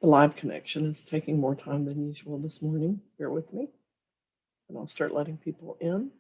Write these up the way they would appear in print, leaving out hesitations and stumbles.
The live connection is taking more time than usual this morning. Bear with me, and I'll start letting people in.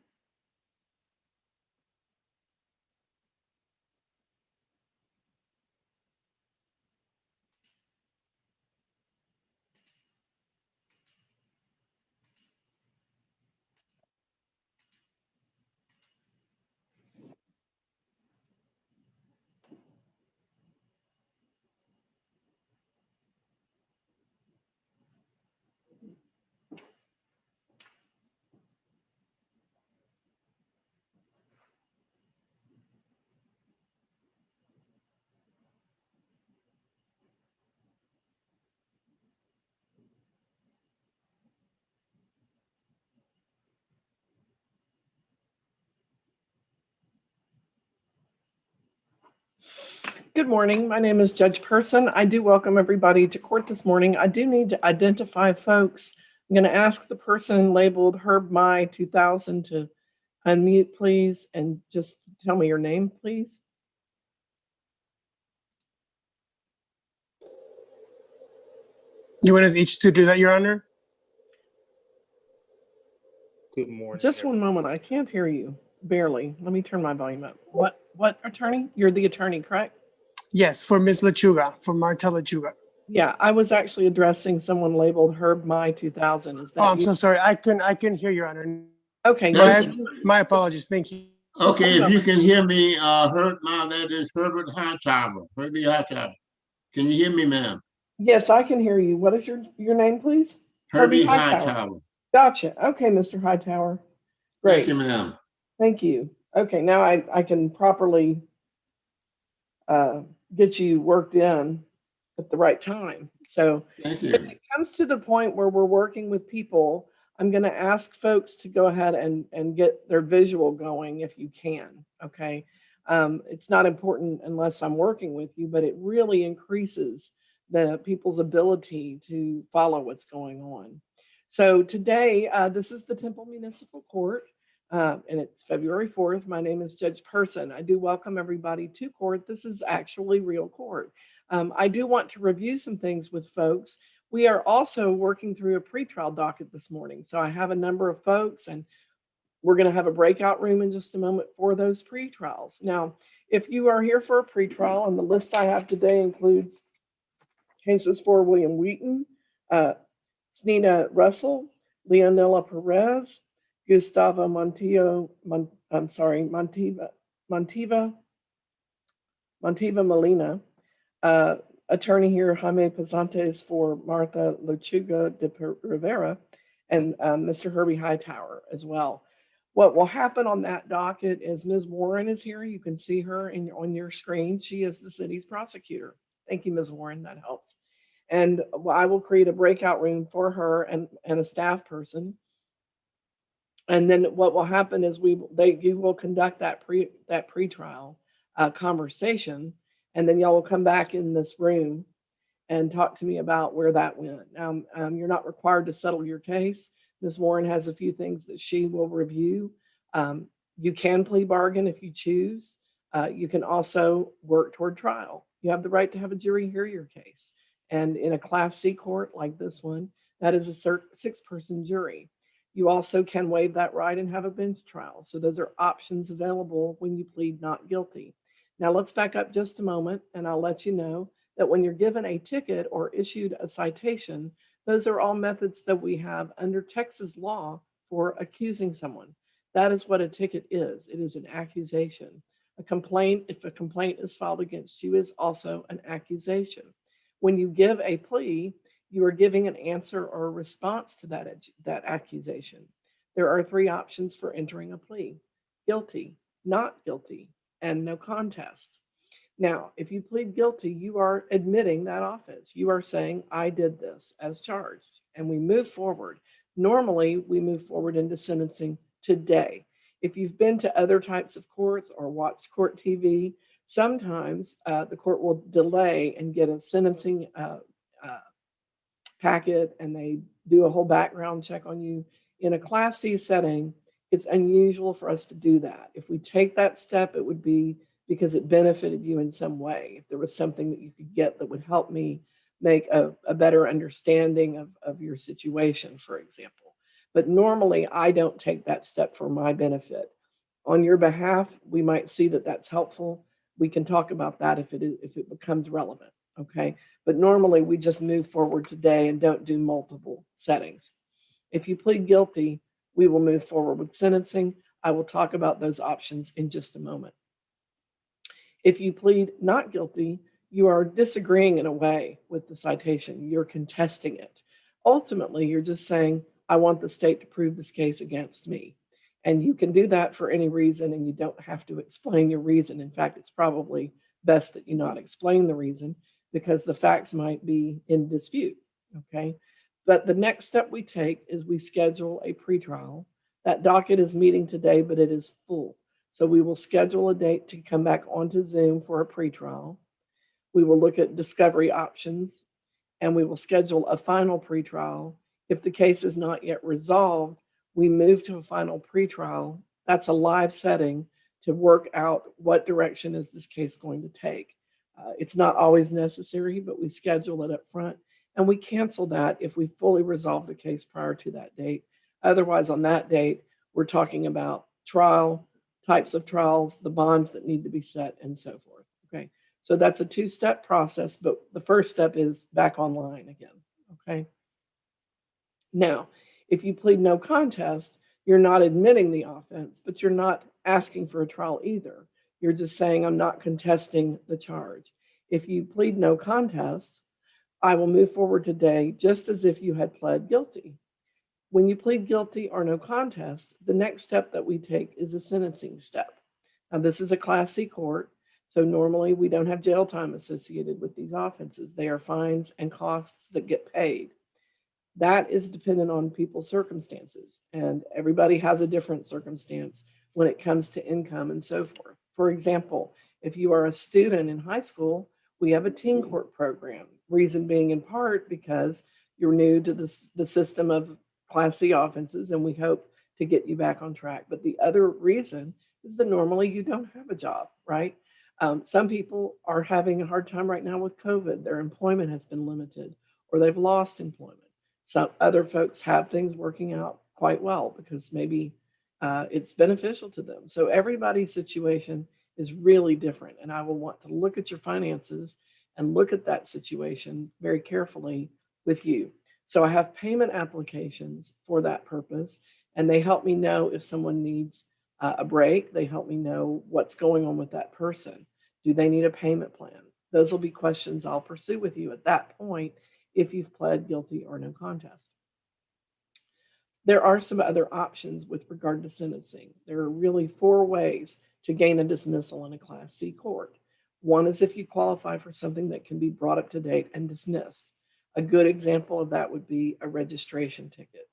Good morning. My name is Judge Person. I do welcome everybody to court this morning. I do need to identify folks. I'm going to ask the person labeled Herb My 2000 to unmute, please, and just tell me your name, please. You want us each to do that, Your Honor? Good morning. Just one moment. I can't hear you. Barely. Let me turn my volume up. What attorney? You're the attorney, correct? Yes, for Ms. Lechuga, for Marta Lechuga. Yeah, I was actually addressing someone labeled Herb My 2000. Is that Oh, I'm you? so sorry. I couldn't hear, Your Honor. Okay. My apologies. Thank you. Okay, if you can hear me, Herb, now that is Herbert Hightower. Herbie Hightower. Can you hear me, ma'am? Yes, I can hear you. What is your name, please? Herbie Hightower. Gotcha. Okay, Mr. Hightower. Great. Thank you, ma'am. Thank you. Okay, now I can properly get you worked in at the right time. So Thank if you. it comes to the point where we're working with people, I'm going to ask folks to go ahead and get their visual going if you can. Okay. It's not important unless I'm working with you, but it really increases the people's ability to follow what's going on. So today, this is the Temple Municipal Court, and it's February 4th. My name is Judge Person. I do welcome everybody to court. This is actually real court. I do want to review some things with folks. We are also working through a pretrial docket this morning. So I have a number of folks, and we're going to have a breakout room in just a moment for those pretrials. Now, if you are here for a pretrial, and the list I have today includes cases for William Wheaton, Snina Russell, Leonela Perez, Gustavo Montiva Molina, attorney here, Jaime Pazantes for Martha Lechuga de Rivera, and Mr. Herbie Hightower as well. What will happen on that docket is Ms. Warren is here. You can see her on your screen. She is the city's prosecutor. Thank you, Ms. Warren. That helps. And I will create a breakout room for her and a staff person. And then what will happen is you will conduct that pretrial conversation, and then y'all will come back in this room and talk to me about where that went. You're not required to settle your case. Ms. Warren has a few things that she will review. You can plea bargain if you choose. You can also work toward trial. You have the right to have a jury hear your case. And in a Class C court like this one, that is a 6-person jury. You also can waive that right and have a bench trial. So those are options available when you plead not guilty. Now let's back up just a moment, and I'll let you know that when you're given a ticket or issued a citation, those are all methods that we have under Texas law for accusing someone. That is what a ticket is. It is an accusation. A complaint, if a complaint is filed against you, is also an accusation. When you give a plea, you are giving an answer or a response to that accusation. There are 3 options for entering a plea: guilty, not guilty, and no contest. Now, if you plead guilty, you are admitting that offense. You are saying, I did this as charged, and we move forward. Normally, we move forward into sentencing today. If you've been to other types of courts or watched court TV, sometimes the court will delay and get a sentencing packet, and they do a whole background check on you. In a Class C setting, it's unusual for us to do that. If we take that step, it would be because it benefited you in some way. If there was something that you could get that would help me make a better understanding of your situation, for example. But normally, I don't take that step for my benefit. On your behalf, we might see that that's helpful. We can talk about that if it becomes relevant, okay? But normally, we just move forward today and don't do multiple settings. If you plead guilty, we will move forward with sentencing. I will talk about those options in just a moment. If you plead not guilty, you are disagreeing in a way with the citation. You're contesting it. Ultimately, you're just saying, I want the state to prove this case against me. And you can do that for any reason, and you don't have to explain your reason. In fact, it's probably best that you not explain the reason because the facts might be in dispute. Okay. But the next step we take is we schedule a pretrial. That docket is meeting today, but it is full. So we will schedule a date to come back onto Zoom for a pretrial. We will look at discovery options and we will schedule a final pretrial. If the case is not yet resolved, we move to a final pretrial. That's a live setting to work out what direction is this case going to take. It's not always necessary, but we schedule it up front and we cancel that if we fully resolve the case prior to that date. Otherwise, on that date, we're talking about trial, types of trials, the bonds that need to be set, and so forth. Okay. So that's a two-step process, but the first step is back online again. Okay. Now, if you plead no contest, you're not admitting the offense, but you're not asking for a trial either. You're just saying, I'm not contesting the charge. If you plead no contest, I will move forward today just as if you had pled guilty. When you plead guilty or no contest, the next step that we take is a sentencing step. Now, this is a Class C court, so normally we don't have jail time associated with these offenses. They are fines and costs that get paid. That is dependent on people's circumstances, and everybody has a different circumstance when it comes to income and so forth. For example, if you are a student in high school, we have a teen court program. Reason being in part because you're new to the system of Class C offenses, and we hope to get you back on track. But the other reason is that normally you don't have a job, right? Some people are having a hard time right now with COVID. Their employment has been limited, or they've lost employment. Some other folks have things working out quite well because maybe it's beneficial to them. So everybody's situation is really different. And I will want to look at your finances and look at that situation very carefully with you. So I have payment applications for that purpose, and they help me know if someone needs a break. They help me know what's going on with that person. Do they need a payment plan? Those will be questions I'll pursue with you at that point if you've pled guilty or no contest. There are some other options with regard to sentencing. There are really 4 ways to gain a dismissal in a Class C court. One is if you qualify for something that can be brought up to date and dismissed. A good example of that would be a registration ticket.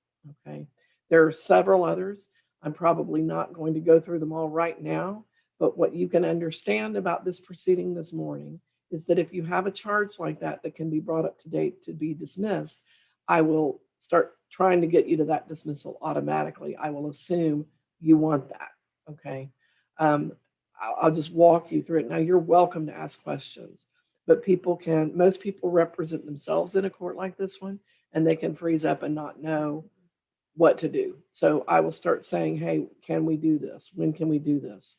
Okay. There are several others. I'm probably not going to go through them all right now, but what you can understand about this proceeding this morning is that if you have a charge like that that can be brought up to date to be dismissed, I will start trying to get you to that dismissal automatically. I will assume you want that. Okay. I'll just walk you through it. Now, you're welcome to ask questions, but most people represent themselves in a court like this one, and they can freeze up and not know what to do. So I will start saying, hey, can we do this? When can we do this?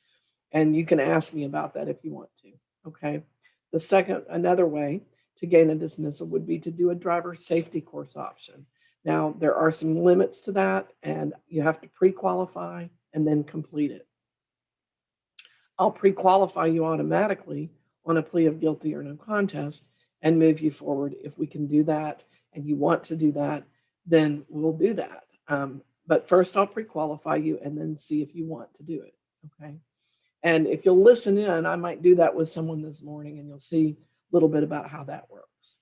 And you can ask me about that if you want to. Okay. Another way to gain a dismissal would be to do a driver safety course option. Now, there are some limits to that, and you have to pre-qualify and then complete it. I'll pre-qualify you automatically on a plea of guilty or no contest and move you forward. If we can do that and you want to do that, then we'll do that. But first I'll pre-qualify you and then see if you want to do it, okay? And if you'll listen in, I might do that with someone this morning and you'll see a little bit about how that works.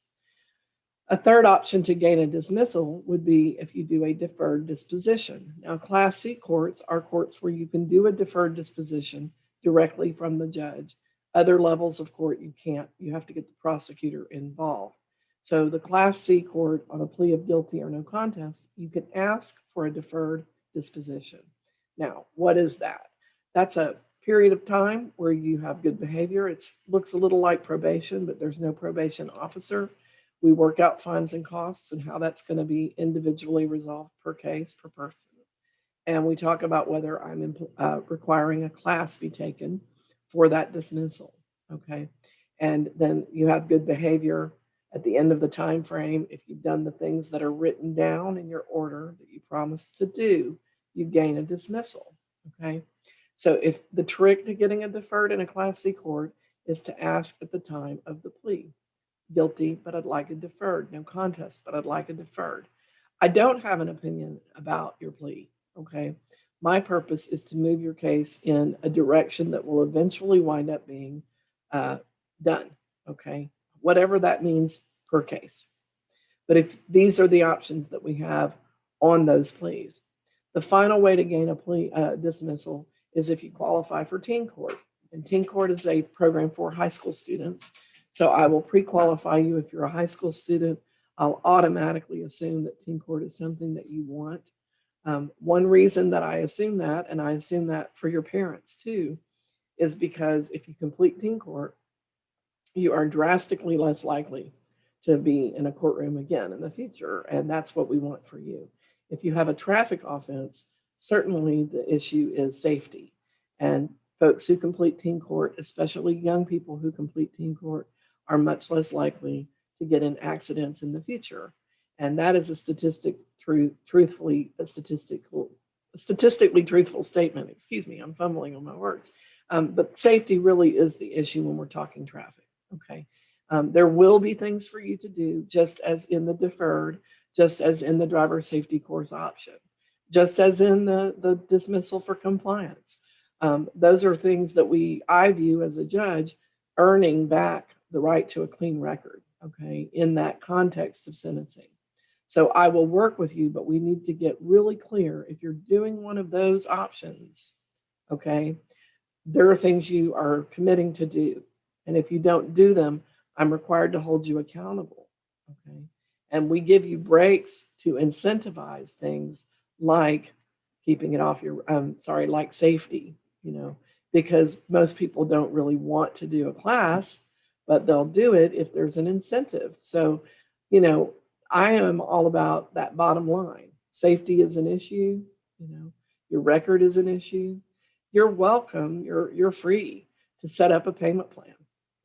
A third option to gain a dismissal would be if you do a deferred disposition. Now, Class C courts are courts where you can do a deferred disposition directly from the judge. Other levels of court, you can't. You have to get the prosecutor involved. So the Class C court, on a plea of guilty or no contest, you can ask for a deferred disposition. Now, what is that? That's a period of time where you have good behavior. It looks a little like probation, but there's no probation officer. We work out fines and costs and how that's going to be individually resolved per case, per person. And we talk about whether I'm requiring a class be taken for that dismissal. Okay. And then you have good behavior at the end of the time frame. If you've done the things that are written down in your order that you promised to do, you gain a dismissal. Okay. So if the trick to getting a deferred in a Class C court is to ask at the time of the plea, guilty, but I'd like a deferred, no contest, but I'd like a deferred. I don't have an opinion about your plea. Okay. My purpose is to move your case in a direction that will eventually wind up being done. Okay. Whatever that means per case. But if these are the options that we have on those pleas, the final way to gain a plea dismissal is if you qualify for teen court. And teen court is a program for high school students. So I will pre-qualify you if you're a high school student. I'll automatically assume that teen court is something that you want. One reason that I assume that, and I assume that for your parents too, is because if you complete teen court, you are drastically less likely to be in a courtroom again in the future. And that's what we want for you. If you have a traffic offense, certainly the issue is safety. And folks who complete teen court, especially young people who complete teen court, are much less likely to get in accidents in the future. And that is a statistically truthful statement. Excuse me, I'm fumbling on my words. But safety really is the issue when we're talking traffic. Okay. There will be things for you to do, just as in the deferred, just as in the driver safety course option, just as in the dismissal for compliance. Those are things that I view as a judge earning back the right to a clean record, okay, in that context of sentencing. So I will work with you, but we need to get really clear. If you're doing one of those options, okay, there are things you are committing to do. And if you don't do them, I'm required to hold you accountable, okay? And we give you breaks to incentivize things like keeping it off your, like safety, because most people don't really want to do a class, but they'll do it if there's an incentive. So, I am all about that bottom line. Safety is an issue, your record is an issue. You're welcome, you're free to set up a payment plan,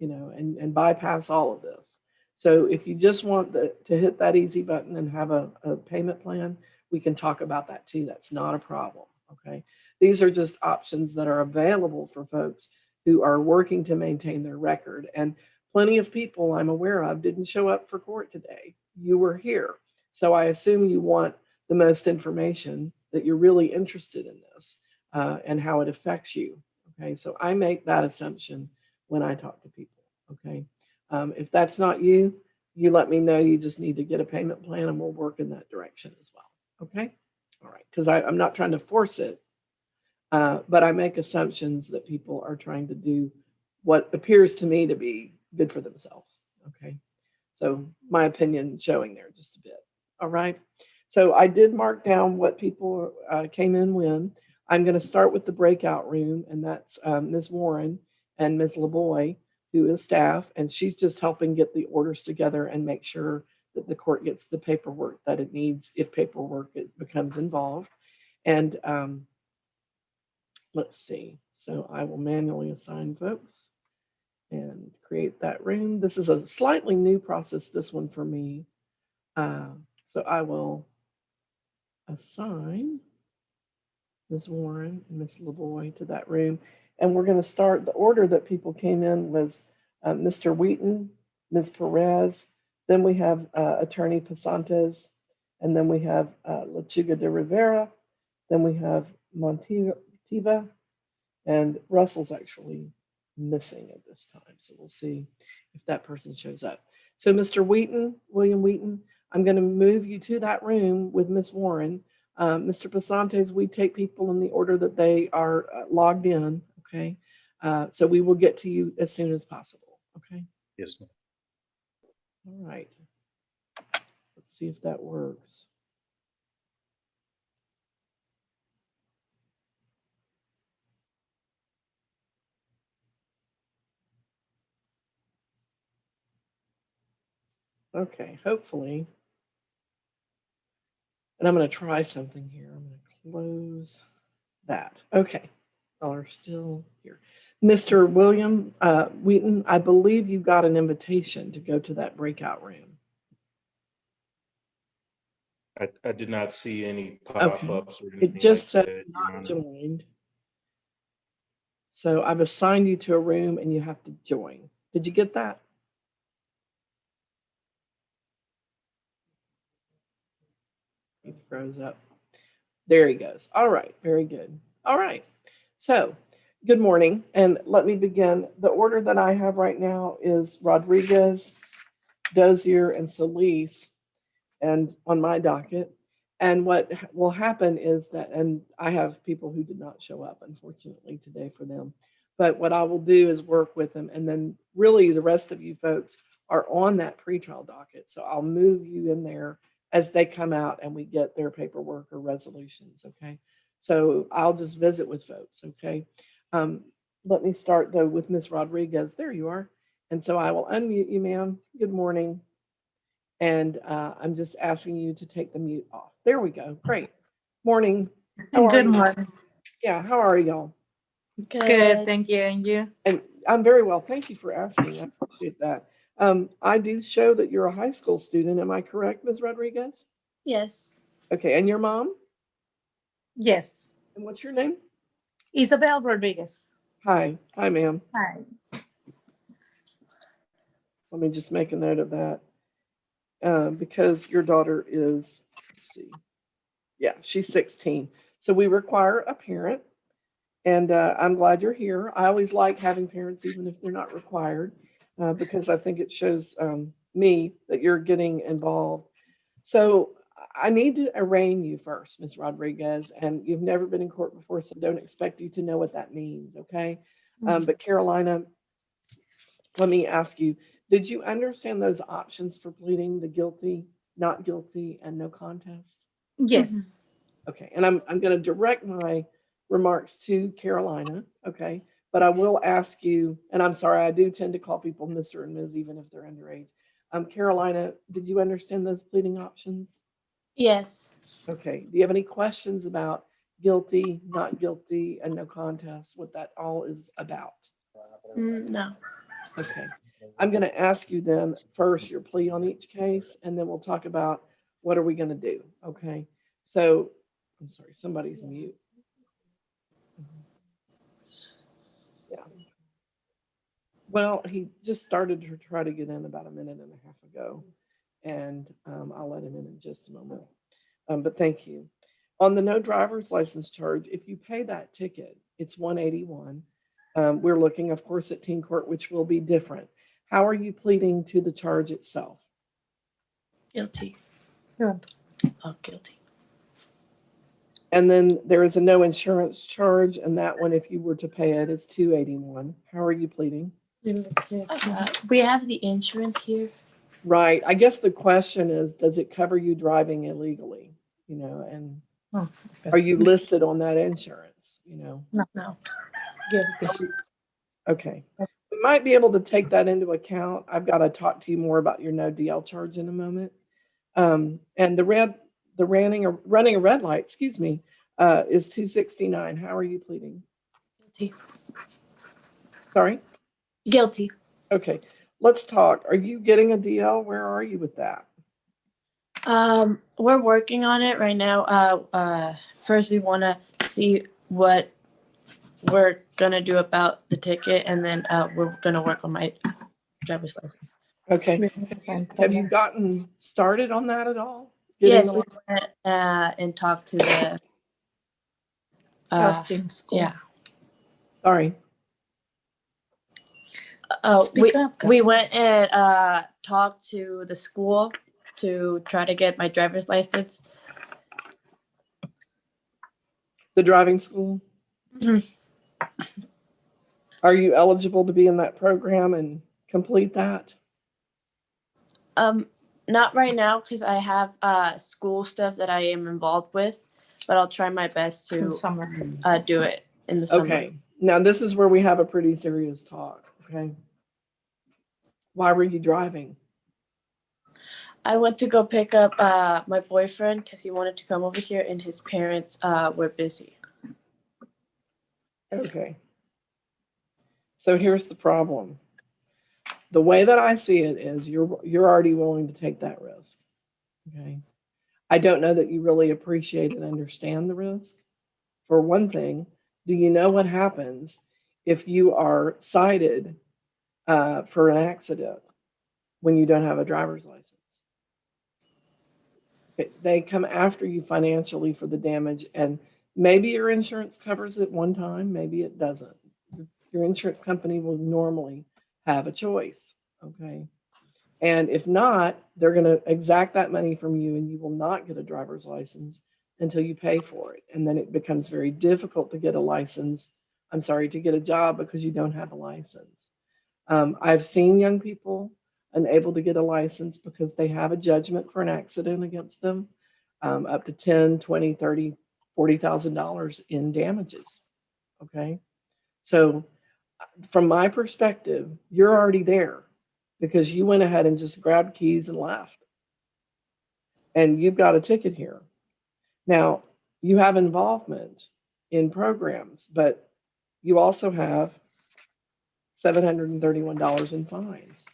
and bypass all of this. So if you just want to hit that easy button and have a payment plan, we can talk about that too. That's not a problem, okay? These are just options that are available for folks who are working to maintain their record. And plenty of people I'm aware of didn't show up for court today. You were here. So I assume you want the most information, that you're really interested in this and how it affects you, okay? So I make that assumption when I talk to people, okay? If that's not you, you let me know. You just need to get a payment plan and we'll work in that direction as well, okay? All right, because I'm not trying to force it, but I make assumptions that people are trying to do what appears to me to be good for themselves, okay? So my opinion showing there just a bit, all right? So I did mark down what people came in when. I'm going to start with the breakout room, and that's Ms. Warren and Ms. LeBoy, who is staff, and she's just helping get the orders together and make sure that the court gets the paperwork that it needs if paperwork becomes involved. And let's see. So I will manually assign folks and create that room. This is a slightly new process, this one for me. So I will assign Ms. Warren and Ms. LeBoy to that room. And we're going to start, the order that people came in was Mr. Wheaton, Ms. Perez, then we have Attorney Pasantes, and then we have Lechuga de Rivera, then we have Montiva, and Russell's actually missing at this time. So we'll see if that person shows up. So Mr. Wheaton, William Wheaton, I'm going to move you to that room with Ms. Warren. Mr. Pasantes, we take people in the order that they are logged in, okay? So we will get to you as soon as possible, okay? Yes, ma'am. All right. Let's see if that works. Okay, hopefully. And I'm going to try something here. I'm going to close that. Okay, y'all are still here. Mr. William Wheaton, I believe you got an invitation to go to that breakout room. I did not see any Okay, pop-ups or it anything like just said that, Your not Honor. joined. So I've assigned you to a room and you have to join. Did you get that? He froze up. There he goes. All right, very good. All right. So, good morning, and let me begin. The order that I have right now is Rodriguez, Dozier, and Solis, and on my docket. And what will happen is that, and I have people who did not show up, unfortunately, today for them. But what I will do is work with them, and then really the rest of you folks are on that pretrial docket. So I'll move you in there as they come out and we get their paperwork or resolutions. Okay. So I'll just visit with folks. Okay. Um, Let me start though with Miss Rodriguez. There you are. And so I will unmute you, ma'am. Good morning. And I'm just asking you to take the mute off. There we go. Great. Morning. How are Good you? morning. Yeah, how are y'all? Good, thank you. And you? And I'm very well. Thank you for asking. I appreciate that. I do show that you're a high school student. Am I correct, Ms. Rodriguez? Yes. Okay, and your mom? Yes. And what's your name? Isabel Rodriguez. Hi. Hi, ma'am. Hi. Let me just make a note of that. Because your daughter is, let's see. Yeah, she's 16. So we require a parent. And I'm glad you're here. I always like having parents, even if they're not required, because I think it shows me that you're getting involved. So I need to arraign you first, Ms. Rodriguez, and you've never been in court before, so don't expect you to know what that means, okay? But Carolina, let me ask you, did you understand those options for pleading the guilty, not guilty, and no contest? Yes. Okay, and I'm going to direct my remarks to Carolina, okay? But I will ask you, and I'm sorry, I do tend to call people Mr. and Ms. even if they're underage. Carolina, did you understand those pleading options? Yes. Okay, do you have any questions about guilty, not guilty, and no contest, what that all is about? No. Okay, I'm going to ask you then first your plea on each case, and then we'll talk about what are we going to do, okay? So, I'm sorry, somebody's mute. Yeah. Well, he just started to try to get in about a minute and a half ago, and I'll let him in just a moment. But thank you. On the no driver's license charge, if you pay that ticket, it's $181. We're looking, of course, at teen court, which will be different. How are you pleading to the charge itself? Guilty. Good. Oh, guilty. And then there is a no insurance charge, and that one, if you were to pay it, is $281. How are you pleading? We have the insurance here. Right. I guess the question is, does it cover you driving illegally? You know, and Oh, okay. are you listed on that insurance? You know, No. Guilty. okay. We might be able to take that into account. I've got to talk to you more about your no DL charge in a moment. And the running a red light, excuse me, is $269. How are you pleading? Guilty. Sorry? Guilty. Okay. Let's talk. Are you getting a DL? Where are you with that? We're working on it right now. First we want to see what we're gonna do about the ticket, and then we're gonna work on my driver's license. Okay. Have you gotten started on that at all? Yes, we went and talked to the Austin school. yeah. Sorry. Speak up, We went and talked to the school to try to get my driver's license. The driving school? Mhm. Are you eligible to be in that program and complete that? Not right now because I have school stuff that I am involved with, but I'll try my best In to summer. do it in the summer. Okay. Now this is where we have a pretty serious talk. Okay. Why were you driving? I went to go pick up my boyfriend because he wanted to come over here, and his parents were busy. Okay. So here's the problem. The way that I see it is you're already willing to take that risk. Okay. I don't know that you really appreciate and understand the risk. For one thing, do you know what happens if you are cited for an accident when you don't have a driver's license? They come after you financially for the damage, and maybe your insurance covers it one time, maybe it doesn't. Your insurance company will normally have a choice, okay? And if not, they're going to exact that money from you, and you will not get a driver's license until you pay for it. And then it becomes very difficult to get a license. I'm sorry, to get a job because you don't have a license. I've seen young people unable to get a license because they have a judgment for an accident against them, up to 10, 20, 30, $40,000 in damages. Okay. So from my perspective, you're already there because you went ahead and just grabbed keys and left. And you've got a ticket here. Now, you have involvement in programs, but you also have $731 in fines.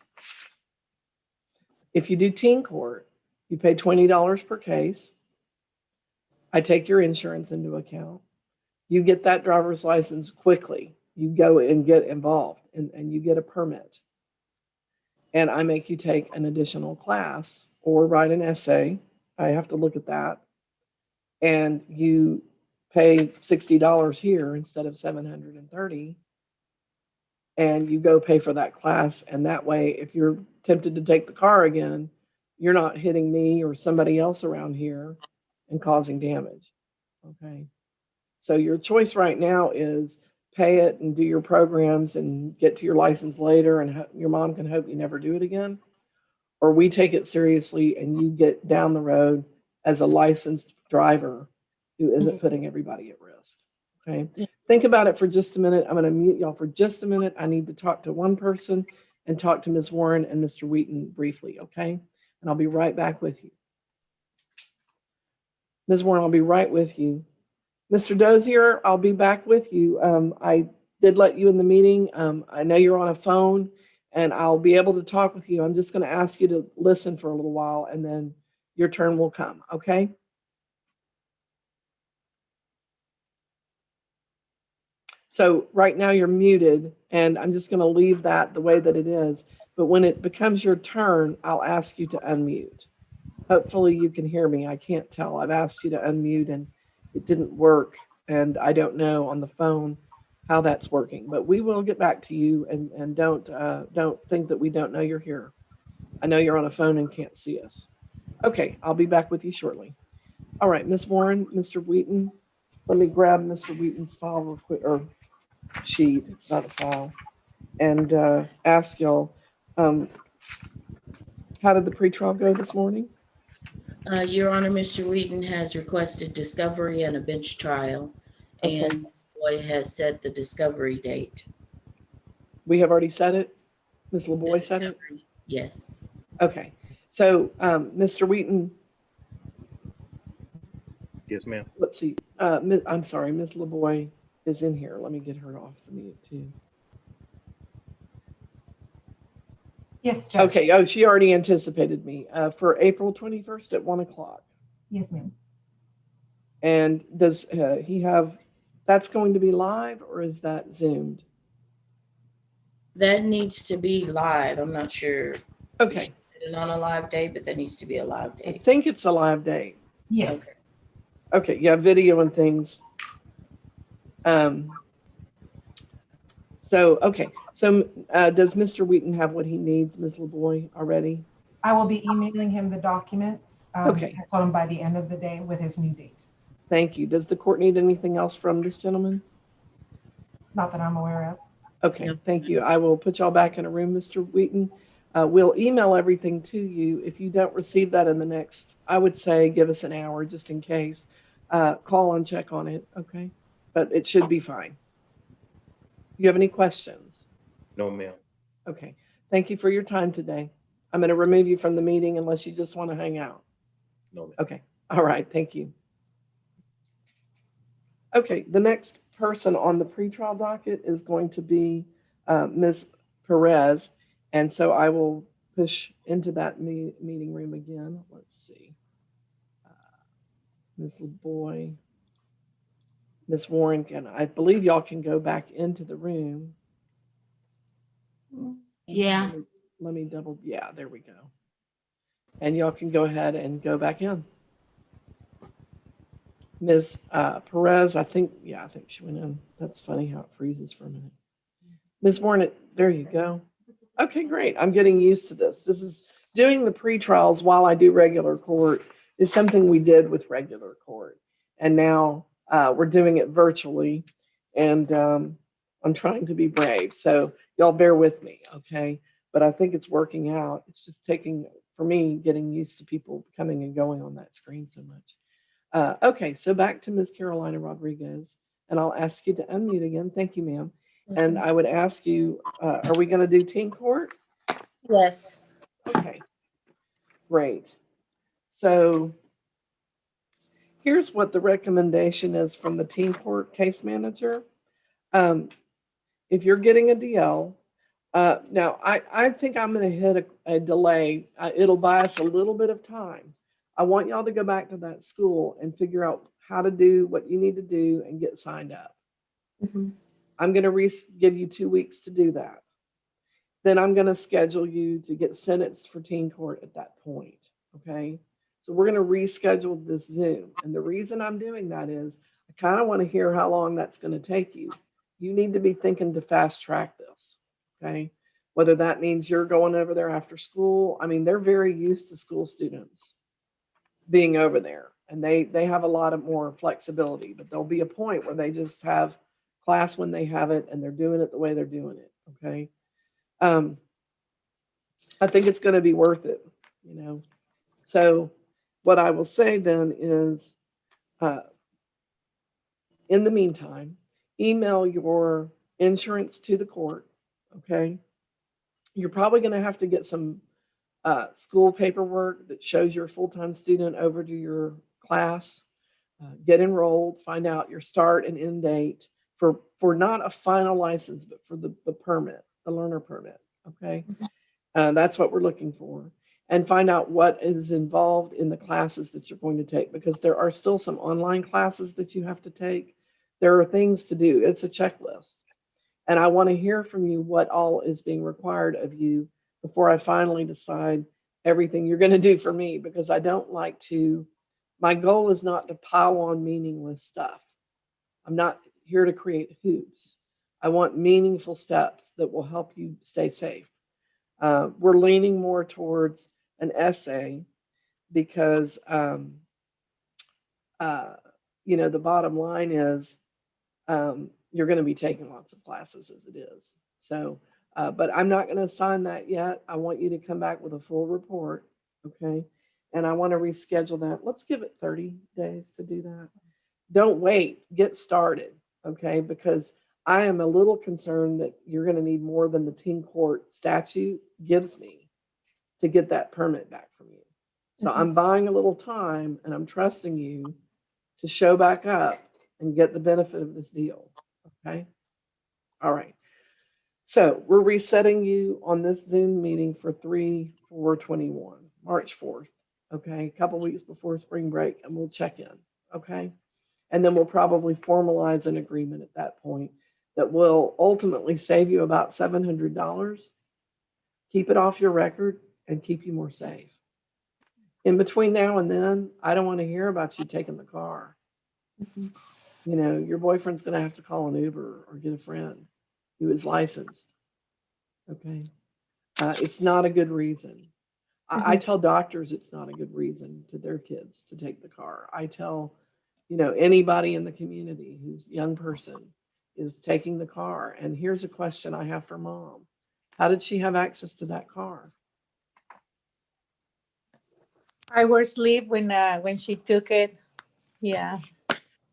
If you do teen court, you pay $20 per case. I take your insurance into account. You get that driver's license quickly. You go and get involved and you get a permit. And I make you take an additional class or write an essay. I have to look at that. And you pay $60 here instead of $730. And you go pay for that class. And that way, if you're tempted to take the car again, you're not hitting me or somebody else around here and causing damage. Okay. So your choice right now is pay it and do your programs and get to your license later, and your mom can hope you never do it again. Or we take it seriously and you get down the road as a licensed driver who isn't putting everybody at risk. Okay. Yeah. Think about it for just a minute. I'm going to mute y'all for just a minute. I need to talk to one person and talk to Ms. Warren and Mr. Wheaton briefly. Okay. And I'll be right back with you. Ms. Warren, I'll be right with you. Mr. Dozier, I'll be back with you. I did let you in the meeting. I know you're on a phone and I'll be able to talk with you. I'm just going to ask you to listen for a little while and then your turn will come. Okay. So right now you're muted and I'm just going to leave that the way that it is. But when it becomes your turn, I'll ask you to unmute. Hopefully you can hear me. I can't tell. I've asked you to unmute and it didn't work. And I don't know on the phone how that's working, but we will get back to you, and don't think that we don't know you're here. I know you're on a phone and can't see us. Okay. I'll be back with you shortly. All right, Ms. Warren, Mr. Wheaton, let me grab Mr. Wheaton's file real quick, or sheet. It's not a file. And ask y'all, how did the pretrial go this morning? Your Honor, Mr. Wheaton has requested discovery and a bench trial, Okay. and Ms. Boyd has set the discovery date. We have already said it. Ms. LaBoy said it. Discovery, yes. Okay. So, Mr. Wheaton, Yes, ma'am. let's see. I'm sorry, Ms. LaBoy is in here. Let me get her off the mute too. Yes, Judge. Okay. Oh, she already anticipated me for April 21st at 1:00. Yes, ma'am. And does he have, that's going to be live or is that Zoomed? That needs to be live. I'm not sure. Okay. She did it on a live date, but that needs to be a live I date. think it's a live date. Yes. Okay. Okay. Yeah. Video and things. So, okay. So does Mr. Wheaton have what he needs, Ms. LaBoy, already? I will be emailing him the documents. Okay. I told him by the end of the day with his new date. Thank you. Does the court need anything else from this gentleman? Not that I'm aware of. Okay, Yep. thank you. I will put y'all back in a room, Mr. Wheaton. We'll email everything to you. If you don't receive that in the next, I would say give us an hour just in case. Call and check on it, okay? But it should be fine. Do you have any questions? No, ma'am. Okay, thank you for your time today. I'm going to remove you from the meeting unless you just want to hang out. No, ma'am. Okay. All right. Thank you. Okay. The next person on the pretrial docket is going to be Ms. Perez. And so I will push into that meeting room again. Let's see. Ms. LeBoy, Ms. Warren, I believe y'all can go back into the room. Yeah. Let me double, yeah, there we go. And y'all can go ahead and go back in. Ms. Perez, I think she went in. That's funny how it freezes for a minute. Ms. Warren, there you go. Okay, great. I'm getting used to this. This is doing the pre-trials while I do regular court is something we did with regular court. And now we're doing it virtually. And I'm trying to be brave. So y'all bear with me, okay? But I think it's working out. It's just taking, for me, getting used to people coming and going on that screen so much. Okay, so back to Ms. Carolina Rodriguez. And I'll ask you to unmute again. Thank you, ma'am. And I would ask you, are we going to do teen court? Yes. Okay, great. So here's what the recommendation is from the teen court case manager. If you're getting a DL, now I think I'm going to hit a delay. It'll buy us a little bit of time. I want y'all to go back to that school and figure out how to do what you need to do and get signed up. Mm-hmm. I'm going to give you 2 weeks to do that. Then I'm going to schedule you to get sentenced for teen court at that point. Okay. So we're going to reschedule this Zoom. And the reason I'm doing that is I kind of want to hear how long that's going to take you. You need to be thinking to fast track this. Okay. Whether that means you're going over there after school. I mean, they're very used to school students being over there and they have a lot of more flexibility, but there'll be a point where they just have class when they have it and they're doing it the way they're doing it. Okay. I think it's going to be worth it, you know. So what I will say then is, in the meantime, email your insurance to the court, okay? You're probably going to have to get some school paperwork that shows you're a full-time student over to your class, get enrolled, find out your start and end date for not a final license, but for the permit, the learner permit, okay? That's what we're looking for. And find out what is involved in the classes that you're going to take, because there are still some online classes that you have to take. There are things to do. It's a checklist. And I want to hear from you what all is being required of you before I finally decide everything you're going to do for me, because I don't like to, my goal is not to pile on meaningless stuff. I'm not here to create hoops. I want meaningful steps that will help you stay safe. We're leaning more towards an essay because, you know, the bottom line is you're going to be taking lots of classes as it is. So, but I'm not going to assign that yet. I want you to come back with a full report, okay? And I want to reschedule that. Let's give it 30 days to do that. Don't wait, get started, okay? Because I am a little concerned that you're going to need more than the teen court statute gives me to get that permit back from you. So I'm buying a little time and I'm trusting you to show back up and get the benefit of this deal. Okay. All right. So we're resetting you on this Zoom meeting for 3/4/21, March 4th. Okay. A couple weeks before spring break, and we'll check in. Okay. And then we'll probably formalize an agreement at that point that will ultimately save you about $700, keep it off your record, and keep you more safe. In between now and then, I don't want to hear about you taking the car. You know, your boyfriend's going to have to call an Uber or get a friend who is licensed. Okay. It's not a good reason. I tell doctors it's not a good reason to their kids to take the car. I tell, you know, anybody in the community who's a young person is taking the car. And here's a question I have for mom. How did she have access to that car? I was asleep when she took it. Yeah.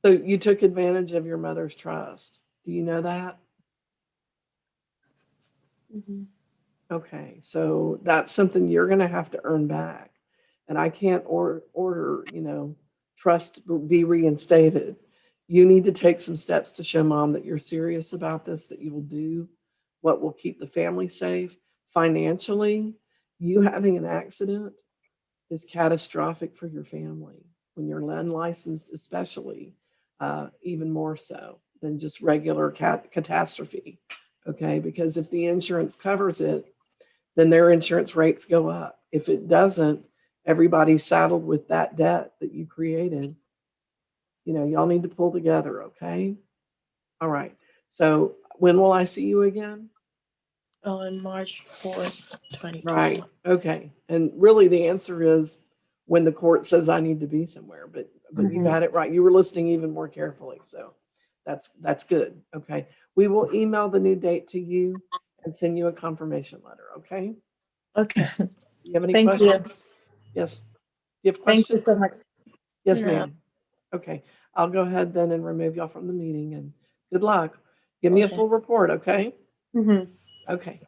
So you took advantage of your mother's trust. Do you know that? Okay, so that's something you're gonna have to earn back. And I can't order, trust to be reinstated. You need to take some steps to show mom that you're serious about this, that you will do what will keep the family safe. Financially, you having an accident is catastrophic for your family. When you're unlicensed, especially, even more so than just regular catastrophe. Okay, because if the insurance covers it, then their insurance rates go up. If it doesn't, everybody's saddled with that debt that you created. Y'all need to pull together, okay? All right. So when will I see you again? On March 4th, 2021. Right. Okay. And really the answer is when the court says I need to be somewhere, but you got it right. You were listening even more carefully. So that's good. Okay. We will email the new date to you and send you a confirmation letter. Okay. Okay. You have any Thank you. questions? Yes. You have Thank questions? you so much. Yes, No. ma'am. Okay. I'll go ahead then and remove y'all from the meeting and good luck. Give me a Okay. full report. Okay. Mhm. Okay.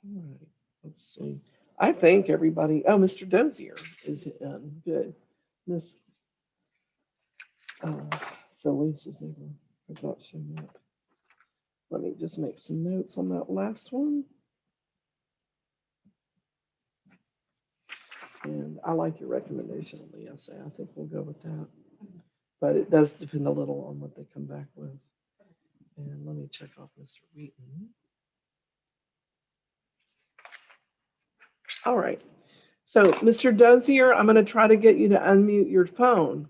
All right. Let's see. I think everybody, oh, Mr. Dozier is in. Good. Miss, so Lisa's never has not shown up. Let me just make some notes on that last one. And I like your recommendation on the essay. I think we'll go with that. But it does depend a little on what they come back with. And let me check off Mr. Wheaton. All right. So, Mr. Dozier, I'm going to try to get you to unmute your phone.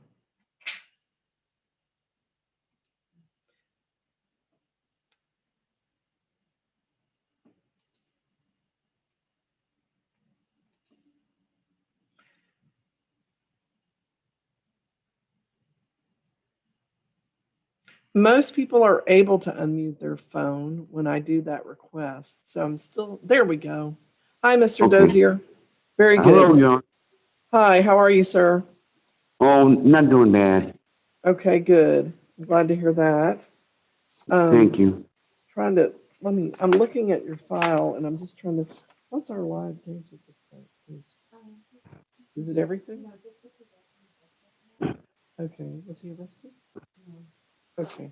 Most people are able to unmute their phone when I do that request. So I'm still, there we go. Hi, Mr. Okay. Dozier. Very Hello, good. John. Hi, how are you, sir? Oh, not doing bad. Okay, good. I'm glad to hear that. Thank you. I'm looking at your file and I'm just trying to, what's our live case at this point? Is it everything? Okay, was he arrested? Okay.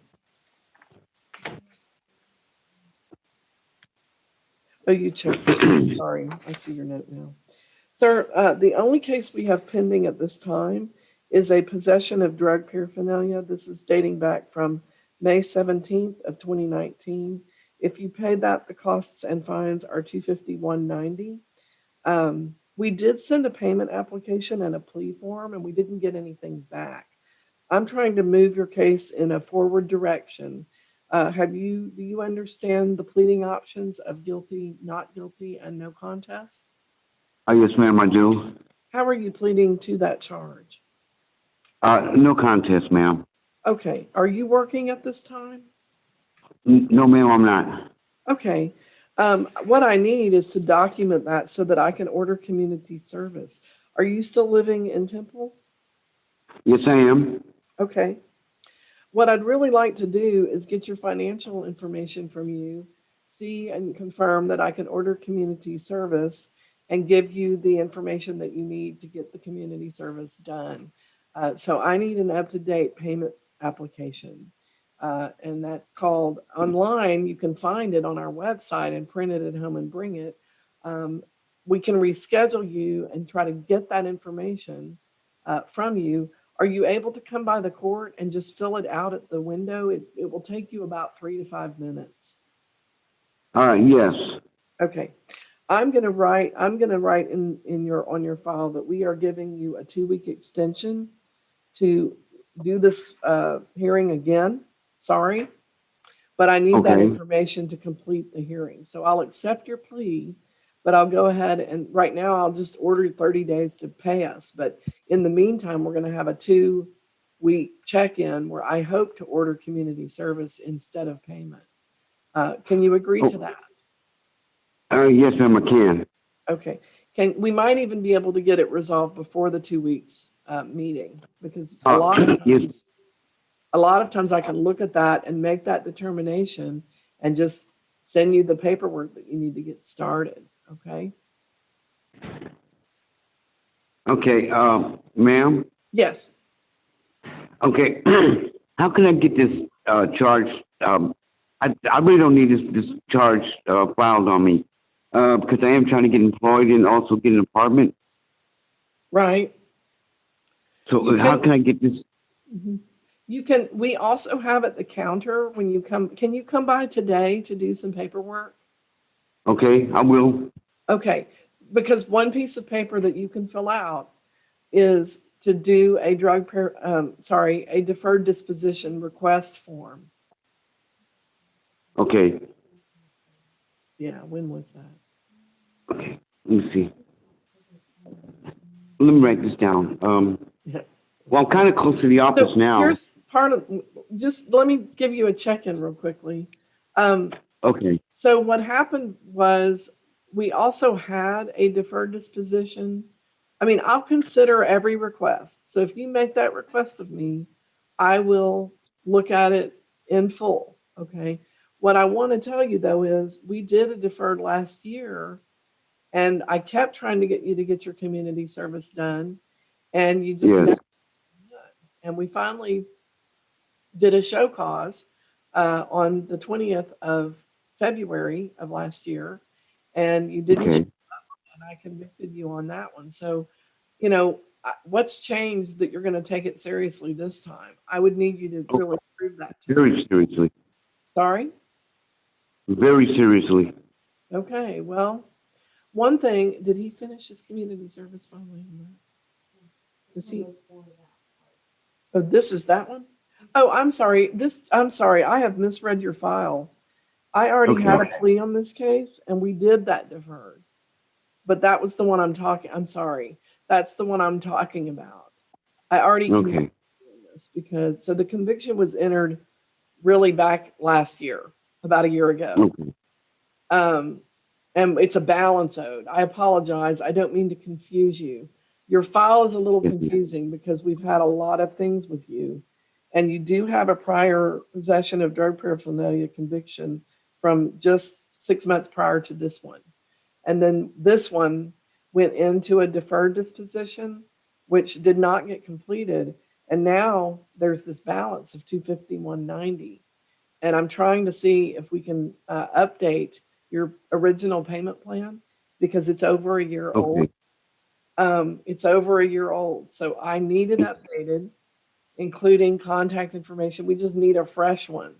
Oh, you checked. Sorry, I see your note now. Sir, the only case we have pending at this time is a possession of drug paraphernalia. This is dating back from May 17th of 2019. If you paid that, the costs and fines are $251.90. We did send a payment application and a plea form, and we didn't get anything back. I'm trying to move your case in a forward direction. Do you understand the pleading options of guilty, not guilty, and no contest? Yes, ma'am, I do. How are you pleading to that charge? No contest, ma'am. Okay, are you working at this time? No, ma'am, I'm not. Okay, what I need is to document that so that I can order community service. Are you still living in Temple? Yes, I am. Okay. What I'd really like to do is get your financial information from you, see and confirm that I can order community service and give you the information that you need to get the community service done. So I need an up-to-date payment application. And that's called online. You can find it on our website and print it at home and bring it. We can reschedule you and try to get that information from you. Are you able to come by the court and just fill it out at the window? It will take you about 3 to 5 minutes. Yes. Okay. I'm going to write on your file that we are giving you a 2-week extension to do this hearing again. Sorry, but I need that Okay. information to complete the hearing. So I'll accept your plea, but I'll go ahead and right now I'll just order 30 days to pay us. But in the meantime, we're going to have a 2-week check-in where I hope to order community service instead of payment. Can you agree to that? Yes, ma'am, I can. Okay. We might even be able to get it resolved before the 2 weeks meeting, because a lot of Yes. times I can look at that and make that determination and just send you the paperwork that you need to get started, okay? Okay, ma'am, Yes. okay, how can I get this, charge, I really don't need this charge, filed on me, because I am trying to get employed and also get an apartment. Right. So You how can- can I get this? Mhm. We also have at the counter when you come, can you come by today to do some paperwork? Okay, I will. Okay, because one piece of paper that you can fill out is to do a a deferred disposition request form. Okay, Yeah, when was that? okay, let me see. Let me write this down. Yeah. Well, I'm kind of close to the office So now. here's part of, just let me give you a check-in real quickly. Okay, So what happened was we also had a deferred disposition. I mean, I'll consider every request. So if you make that request of me, I will look at it in full, okay? What I want to tell you though is we did a deferred last year and I kept trying to get you to get your community service done and you just yes, never did. And we finally did a show cause on the 20th of February of last year, and you didn't, okay. and I convicted you on that one. So, you know, what's changed that you're going to take it seriously this time? I would need you to really prove that to me. Very seriously, Sorry? very seriously. Okay, well, one thing, did he finish his community service finally on that? Does he? Oh, this is that one? Oh, I'm sorry. I'm sorry. I have misread your file. I already had a Okay. plea on this case and we did that deferred. But that was the one I'm sorry. That's the one I'm talking about. I already Okay, convicted you on this because, so the conviction was entered really back last year, about a year ago. okay, And it's a balance owed. I apologize. I don't mean to confuse you. Your file is a little Yes, ma'am. confusing because we've had a lot of things with you. And you do have a prior possession of drug paraphernalia conviction from just 6 months prior to this one. And then this one went into a deferred disposition, which did not get completed. And now there's this balance of 251.90. And I'm trying to see if we can update your original payment plan because it's over a year old. okay, It's over a year old. So I need it updated, including contact information. We just need a fresh one.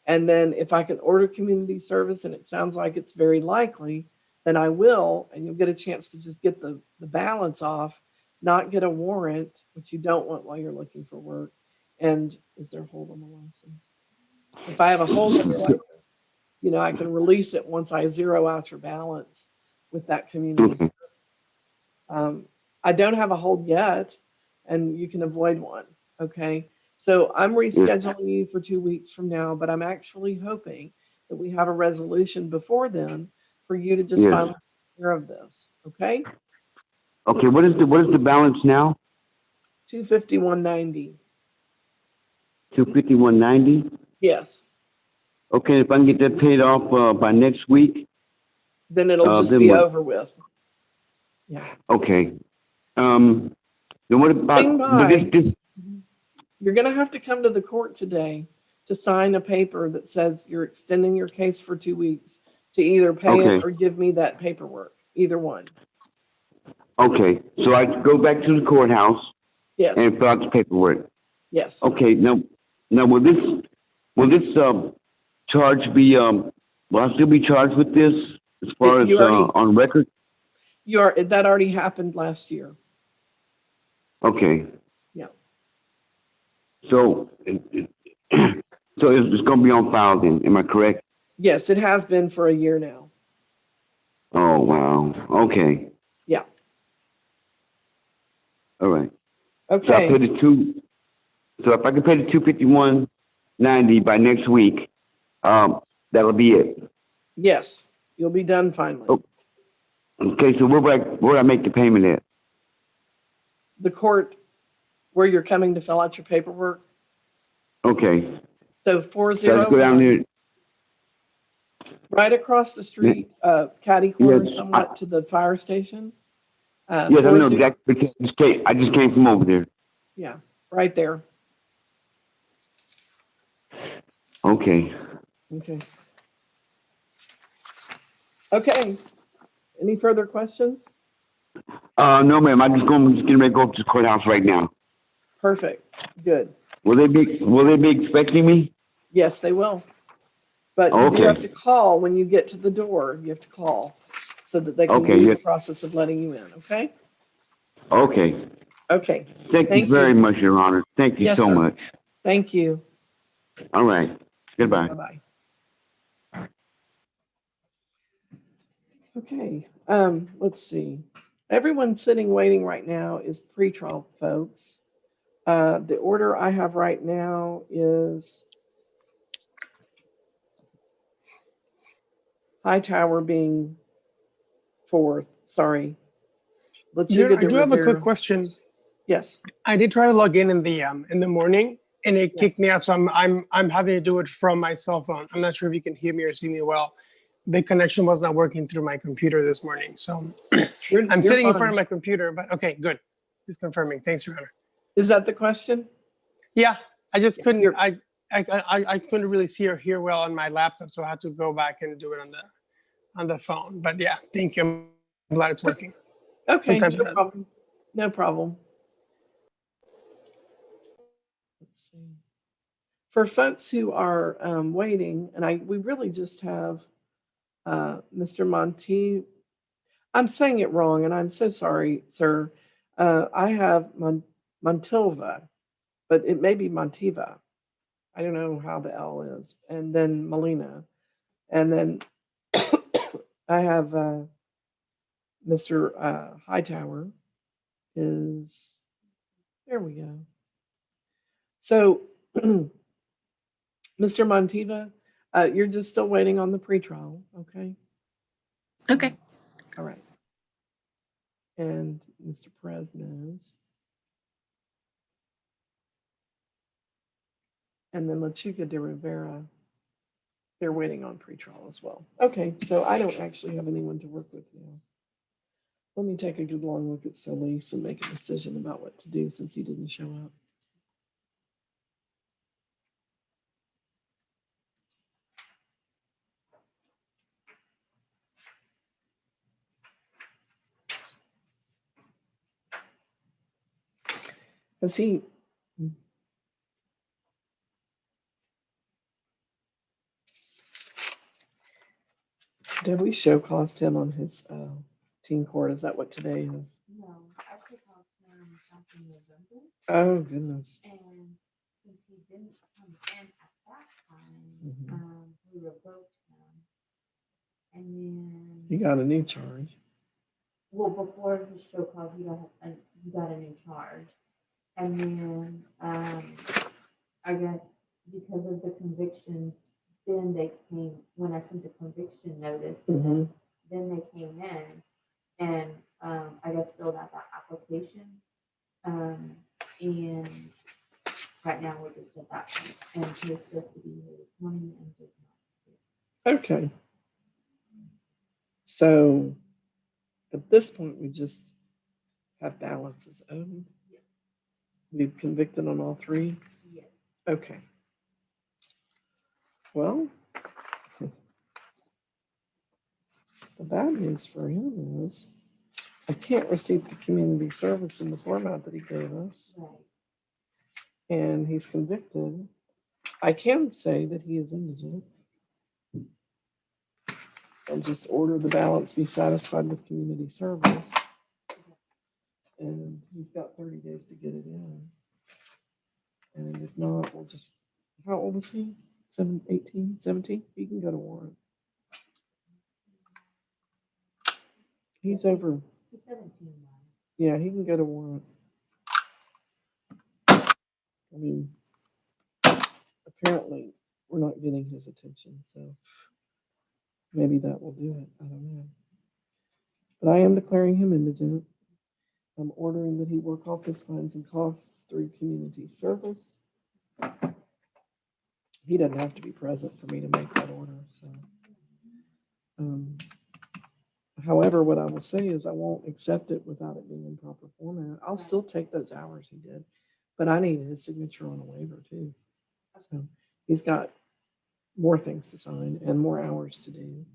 And then if I can order community service, and it sounds like it's very likely, then I will, and you'll get a chance to just get the balance off, not get a warrant, which you don't want while you're looking for work. And is there a hold on the license? If I have a hold on your license, you know, I can release it once I zero out your balance with that community okay, service. I don't have a hold yet, and you can avoid one, okay? So I'm rescheduling you for 2 weeks from now, but I'm actually hoping that we have a resolution before then for you to just yes. finally take care of this, okay? Okay, what is the balance now? 251.90. 251.90? Yes. Okay, if I can get that paid off, by next week, Then it'll just then be what? over with. Yeah. Okay. Then what about, Swing but by. this, You're going to have to come to the court today to sign a paper that says you're extending your case for 2 weeks to either pay it Okay. or give me that paperwork, either one. okay, so I go back to the courthouse Yes, and fill out the paperwork. yes. Okay, now will this charge be, will I still be charged with this as far as, You already- on record? That already happened last year. Okay. Yeah. So, so it's gonna be on file then, am I correct? Yes, it has been for a year now. Oh, wow, okay, Yeah. all right. So I pay Okay. so if I can pay the 251.90 by next week, that'll be it. Yes, you'll be done finally. Oh. Okay, so where would I make the payment at? The court where you're coming to fill out your paperwork. Okay, So so I just go down 401. there. Right across the street, catty corner Yes, somewhat to the fire station. Yes, I know 40 exactly. I just came from over there. Yeah, right there. Okay. Okay. Okay. Any further questions? No, ma'am. I'm just getting ready to go up to the courthouse right now. Perfect. Good. Will they be expecting me? Yes, they will. But you do Okay. have to call when you get to the door. You have to call so that they can Okay, do the yes. process of letting you in. Okay? Okay. Okay. Thank you Thank very you. much, Your Honor. Thank you Yes, so sir. much. Thank you. All right. Goodbye. Bye-bye. Okay. Let's see. Everyone sitting waiting right now is pretrial folks. The order I have right now is Hightower being fourth. Sorry. June, Lechuga I de do have a quick Rivera. question. Yes. I did try to log in the morning, and it Yes. kicked me out. So I'm having to do it from my cell phone. I'm not sure if you can hear me or see me well. The connection was not working through my computer this morning. So I'm sitting in front of my computer, but okay, good. Just confirming. Thanks, Your Honor. Is that the question? Yeah, I just couldn't. You're- I couldn't really see or hear well on my laptop, so I had to go back and do it on the phone. But yeah, thank you. I'm glad it's working. Okay. Sometimes it No doesn't. problem. No problem. Let's see. For folks who are waiting, and we really just have Mr. Monti. I'm saying it wrong, and I'm so sorry, sir. I have Montilva, but it may be Montiva. I don't know how the L is. And then Molina. And then I have Mr. Hightower is, there we go. So, Mr. Montiva, you're just still waiting on the pretrial, okay? Okay. All right. And Mr. Perez knows. And then Lechuga de Rivera, they're waiting on pretrial as well. Okay, so I don't actually have anyone to work with now. Let me take a good long look at Solis and make a decision about what to do since he didn't show up. Has he? Did we show cost him on his teen court? Is that what today is? No, I took off back in November, Oh, goodness. and since he didn't come in at that time, Mhm. we revoked him. And then, He got a new charge. well, before his show cause, he got a new charge. And then, I guess because of the conviction, then they came, when I sent the conviction notice to them, then they came in and, I guess filled out that application. And right now we're just at that point, and he's supposed to be here this morning and just not. Okay. So at this point, we just have balances owed. Yes. We've convicted on all three. Yes. Okay. Well, the bad news for him is I can't receive the community service in the format that he gave us, Right. and he's convicted. I can say that he is indigent and just order the balance be satisfied with community service. And he's got 30 days to get it in. And if not, we'll just, how old is he? 18, 17? He can go to warrant. He's over, He's 17 now. yeah, he can go to warrant. I mean, apparently we're not getting his attention, so maybe that will do it. I don't know. But I am declaring him indigent. I'm ordering that he work off his fines and costs through community service. He doesn't have to be present for me to make that order, so. However, what I will say is I won't accept it without it being in proper format. I'll still take those hours he did, but I need his signature on a waiver too. So he's got more things to sign and more hours to do.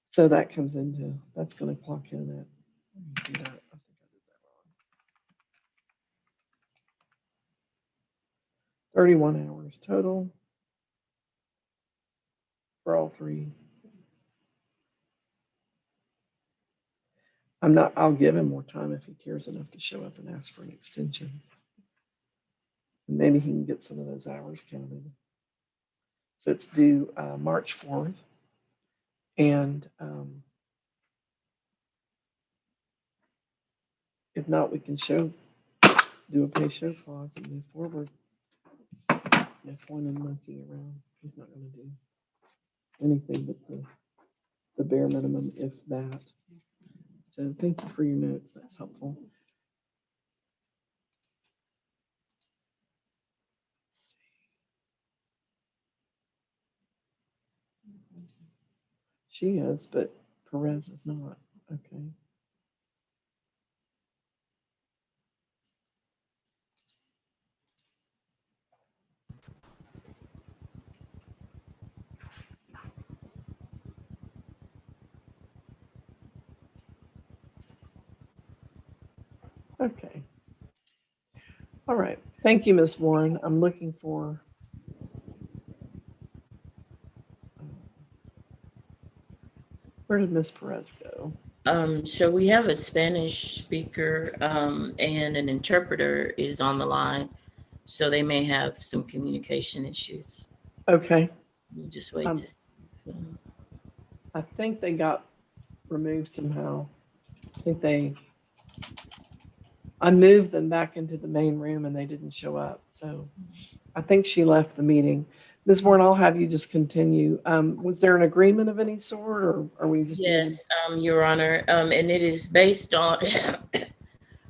So that comes into, that's going to clock in at, let me do that. I think I did that wrong. 31 hours total for all three. I'll give him more time if he cares enough to show up and ask for an extension. And maybe he can get some of those hours counted. So it's due March 4th. And if not, we can do a pay show clause and move forward. No point in monkeying around. He's not going to do anything but the bare minimum, if that. So thank you for your notes. That's helpful. She is, but Perez is not. Okay. Okay. All right. Thank you, Miss Warren. I'm looking for. Where did Miss Perez go? So we have a Spanish speaker and an interpreter is on the line. So they may have some communication issues. Okay. We'll just wait to see. I think they got removed somehow. I moved them back into the main room and they didn't show up. So I think she left the meeting. Ms. Warren, I'll have you just continue. Was there an agreement of any sort, or are we just? Yes, Your Honor, and it is based on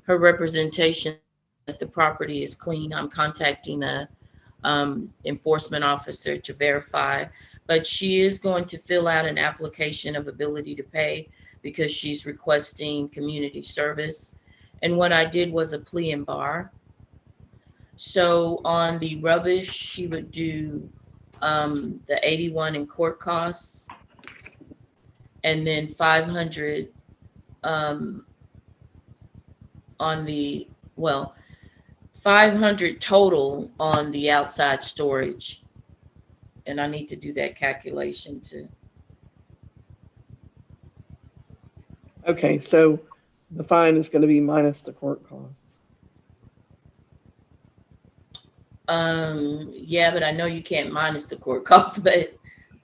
her representation that the property is clean. I'm contacting the enforcement officer to verify, but she is going to fill out an application of ability to pay because she's requesting community service. And what I did was a plea and bar. So on the rubbish, she would do the 81 in court costs, and then 500 on the, 500 total on the outside storage. And I need to do that calculation too. Okay, so the fine is going to be minus the court costs. Yeah, but I know you can't minus the court costs, but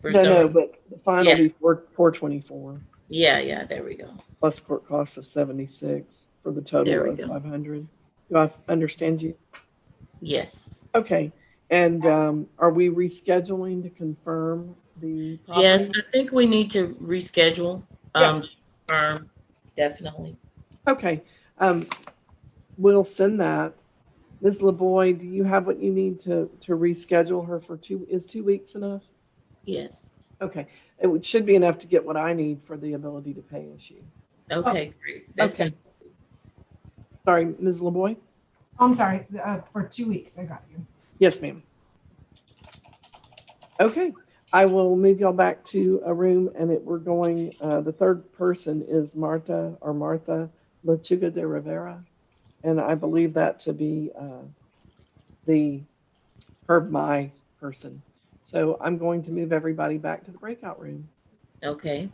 for No, but the fine yeah. will be 424. Yeah, there we go. Plus court costs of 76 for the total of 500. Do I understand you? Yes. Okay, and are we rescheduling to confirm the property? Yes, I think we need to reschedule. Confirm, definitely. Okay, we'll send that. Ms. LeBoy, do you have what you need to reschedule her for is 2 weeks enough? Yes. Okay, it should be enough to get what I need for the ability to pay issue. Okay, great. That's okay. Sorry, Ms. LeBoy? I'm sorry, for 2 weeks, I got you. Yes, ma'am. Okay, I will move y'all back to a room, and we're going, the third person is Martha Lechuga de Rivera, and I believe that to be my person. So I'm going to move everybody back to the breakout room. Okay.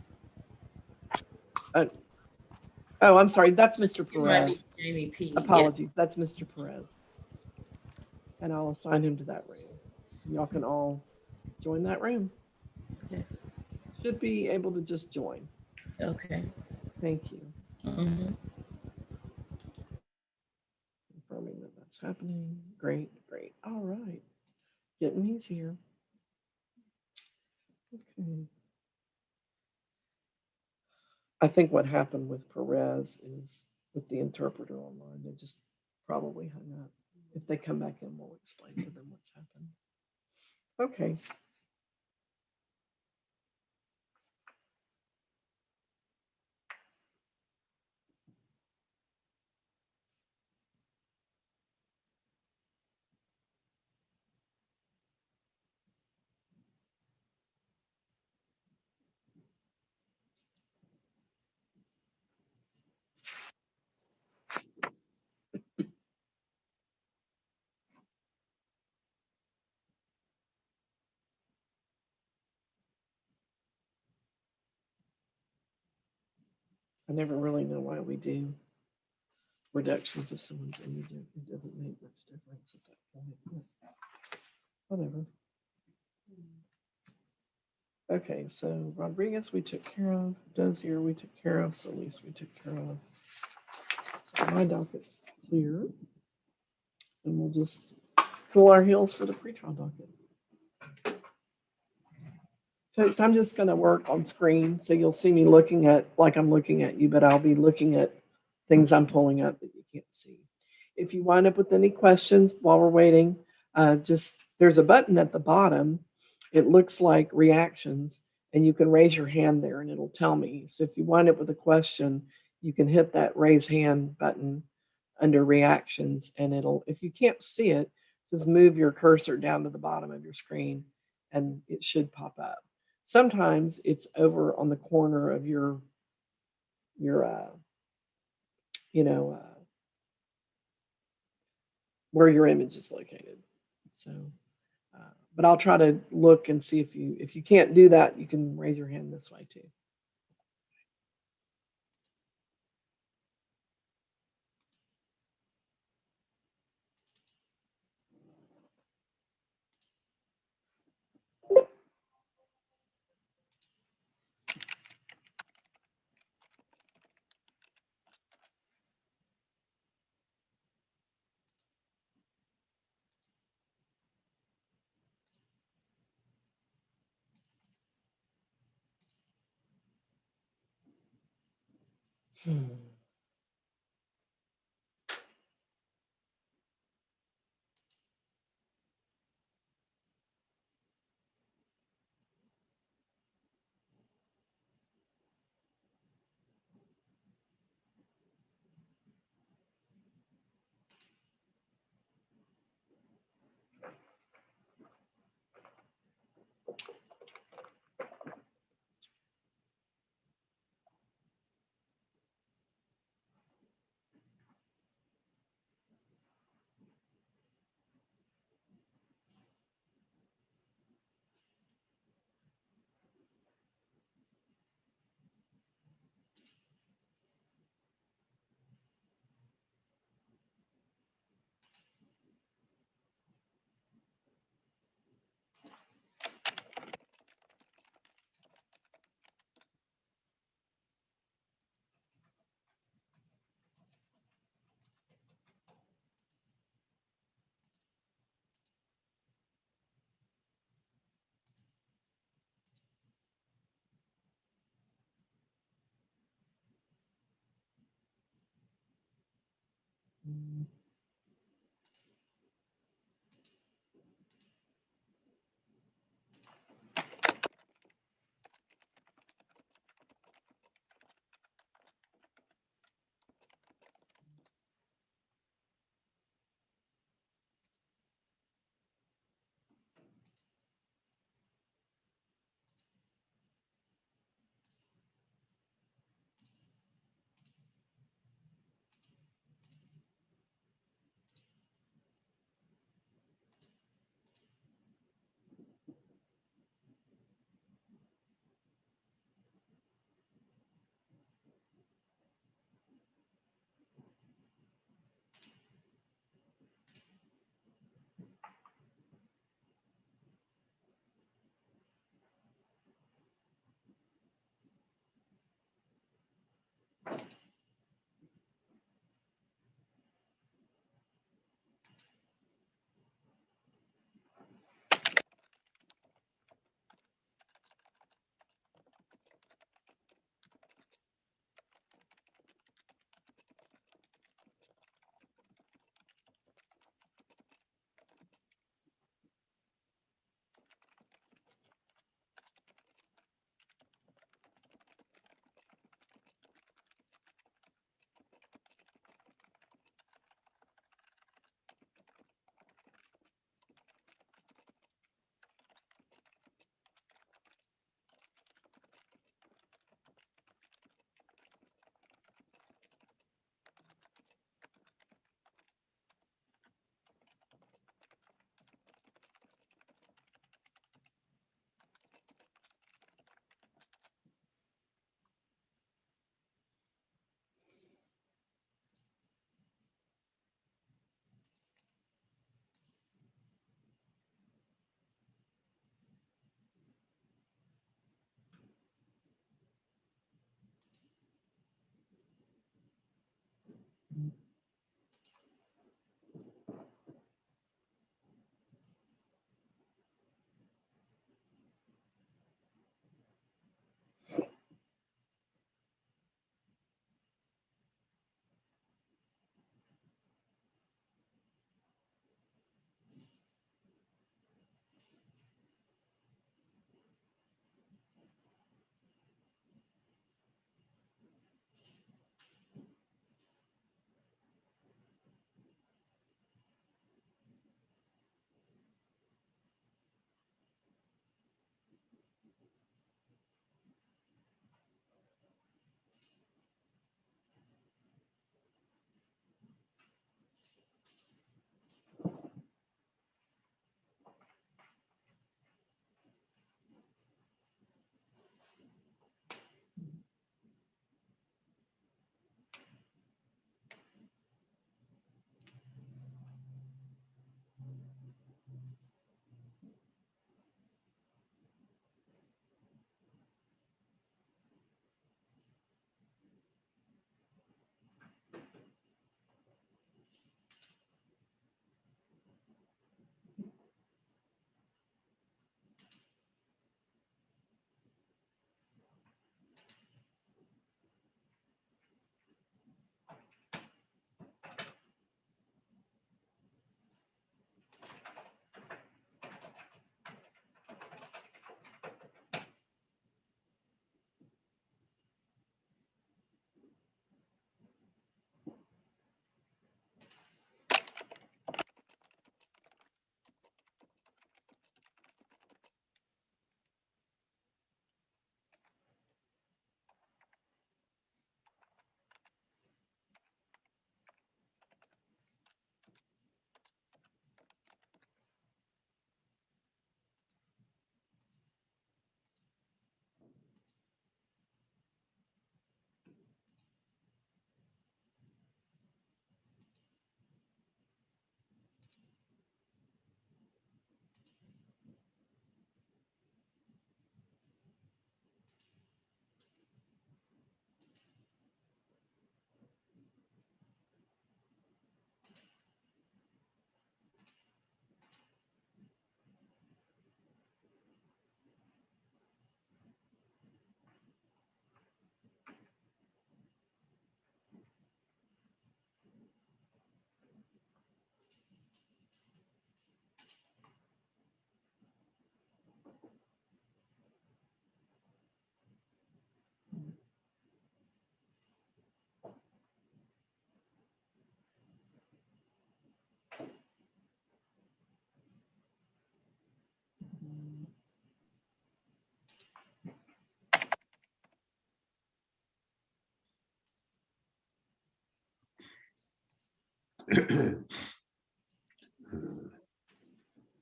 Oh, I'm sorry, that's Mr. Perez. Jamie P. Apologies, that's Mr. Perez. And I'll assign him to that room. Y'all can all join that room. Okay. Should be able to just join. Okay. Thank you. Mm-hmm. Confirming that that's happening. Great. All right. Getting easier. Okay. I think what happened with Perez is with the interpreter online, they just probably hung up. If they come back in, we'll explain to them what's happened. Okay. I never really know why we do reductions if someone's indigent. It doesn't make much difference at that point. But whatever. Okay, so Rodriguez we took care of. Dozier we took care of. Solis we took care of. So my docket's clear. And we'll just cool our heels for the pretrial docket. Folks, I'm just going to work on screen. So you'll see me looking at, like I'm looking at you, but I'll be looking at things I'm pulling up that you can't see. If you wind up with any questions while we're waiting, there's a button at the bottom. It looks like reactions, and you can raise your hand there and it'll tell me. So if you wind up with a question, you can hit that raise hand button under reactions, and if you can't see it, just move your cursor down to the bottom of your screen and it should pop up. Sometimes it's over on the corner of your where your image is located. So, but I'll try to look and see if you can't do that, you can raise your hand this way too.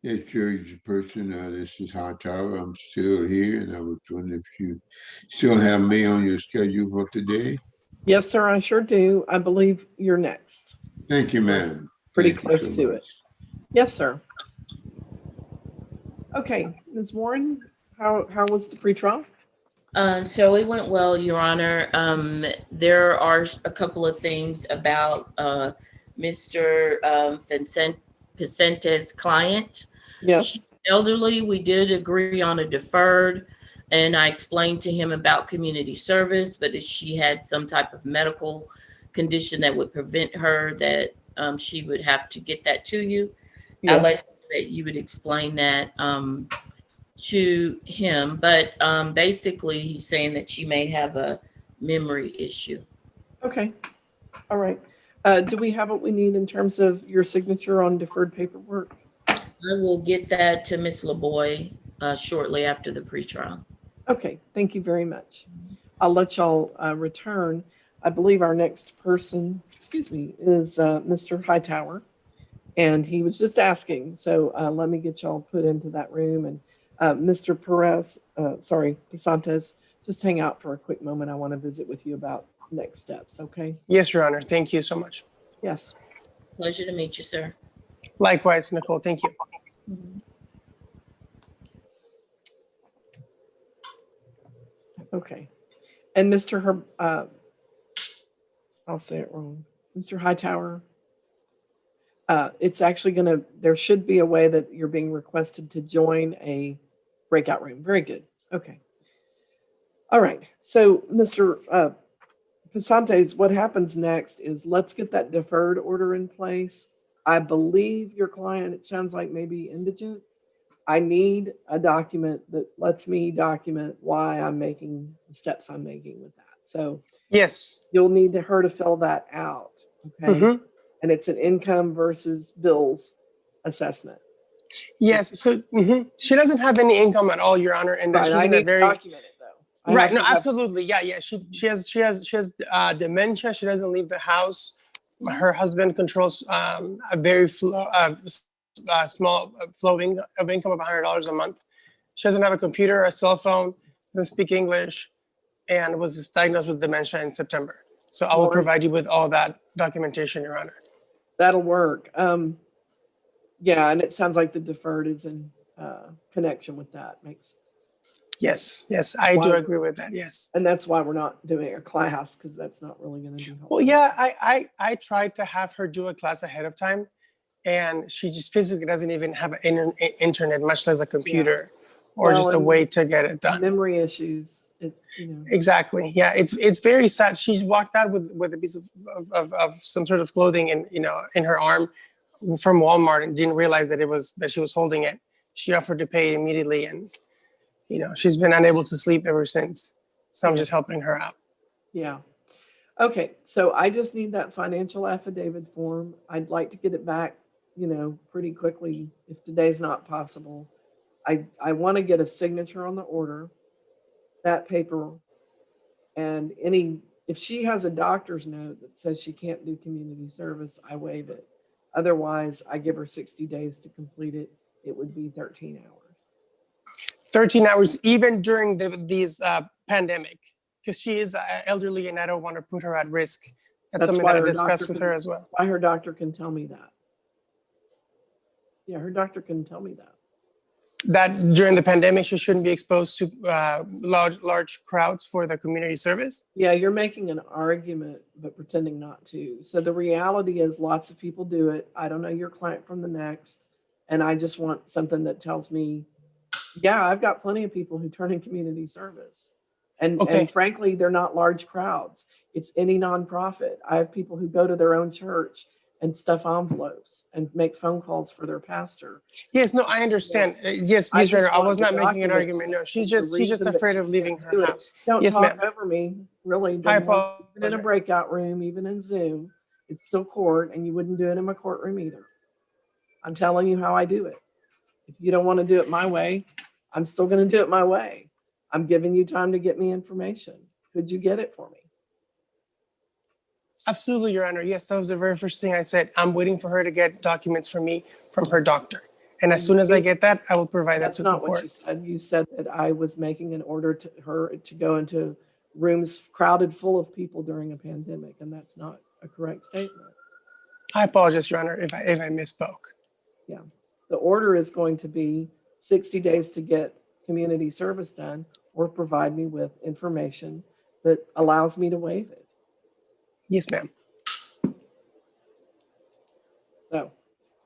Yes, George person, this is Hightower. I'm still here, and I was wondering if you still have me on your schedule for today. Yes, sir, I sure do. I believe you're next. Thank you, We're ma'am. pretty Thank you close so to much. it. Yes, sir. Okay, Ms. Warren, how was the pre-trial? So it went well, Your Honor. There are a couple of things about Mr. Vicente's client. Yes. She's elderly. We did agree on a deferred, and I explained to him about community service, but if she had some type of medical condition that would prevent her, that she would have to get that to you. I Yes. let that you would explain that to him, but basically he's saying that she may have a memory issue. Okay. All right. Do we have what we need in terms of your signature on deferred paperwork? I will get that to Miss LaBoy shortly after the pretrial. Okay. Thank you very much. I'll let y'all return. I believe our next person, excuse me, is Mr. Hightower. And he was just asking. So let me get y'all put into that room. And Mr. Pasantes, just hang out for a quick moment. I want to visit with you about next steps, okay? Yes, Your Honor. Thank you so much. Yes. Pleasure to meet you, sir. Likewise, Nicole. Thank you. Okay. And Mr. Herb, I'll say it wrong. Mr. Hightower, it's actually there should be a way that you're being requested to join a breakout room. Very good. Okay. All right. So, Mr. Pasantes, what happens next is let's get that deferred order in place. I believe your client, it sounds like maybe indigent. I need a document that lets me document why I'm making the steps I'm making with that. So yes, you'll need her to fill that out. Okay. Mm-hmm. And it's an income versus bills assessment. Yes. So she doesn't have any income at all, Your Honor, and right. she's I in need a very to document it though. right. No, absolutely. Yeah, yeah. She has dementia. She doesn't leave the house. Her husband controls a very small flow of income of $100 a month. She doesn't have a computer, a cell phone, doesn't speak English, and was just diagnosed with dementia in September. So I will provide you with all that documentation, Your Honor. That'll work. Yeah, and it sounds like the deferred is in connection with that. Makes sense. Yes, yes, I do agree with that. Yes, and that's why we're not doing a class because that's not really going to be helpful. Well, yeah, I tried to have her do a class ahead of time, and she just physically doesn't even have an internet, much less a computer, or just a way to get it done. Memory issues. Exactly. Yeah, it's very sad. She's walked out with a piece of some sort of clothing in her arm from Walmart and didn't realize that she was holding it. She offered to pay it immediately, and she's been unable to sleep ever since. So I'm just helping her out. Yeah. Okay. So I just need that financial affidavit form. I'd like to get it back, pretty quickly if today's not possible. I want to get a signature on the order, that paper, and if she has a doctor's note that says she can't do community service, I waive it. Otherwise, I give her 60 days to complete it. It would be 13 hours. 13 hours, even during these pandemic, because she is elderly and I don't want to put her at risk. That's something that I discussed with her as well. Why her doctor can tell me that. Yeah, her doctor can tell me that. That during the pandemic, she shouldn't be exposed to large crowds for the community service? Yeah, you're making an argument, but pretending not to. So the reality is lots of people do it. I don't know your client from the next. And I just want something that tells me, yeah, I've got plenty of people who turn in community service. And frankly, they're not large crowds. It's any nonprofit. I have people who go to their own church and stuff envelopes and make phone calls for their pastor. Yes, no, I understand. Yes, I was not making an argument. No, she's just afraid of leaving her house. Don't yes, talk over me, really. I apologize. Even in a breakout room, even in Zoom, it's still court, and you wouldn't do it in my courtroom either. I'm telling you how I do it. If you don't want to do it my way, I'm still going to do it my way. I'm giving you time to get me information. Could you get it for me? Absolutely, Your Honor. Yes, that was the very first thing I said. I'm waiting for her to get documents from me from her doctor. And as soon as I get that, I will provide that That's to the not what you court. said. You said that I was making an order to her to go into rooms crowded full of people during a pandemic, and that's not a correct statement. I apologize, Your Honor, if I misspoke. Yeah. The order is going to be 60 days to get community service done or provide me with information that allows me to waive it. Yes, ma'am. So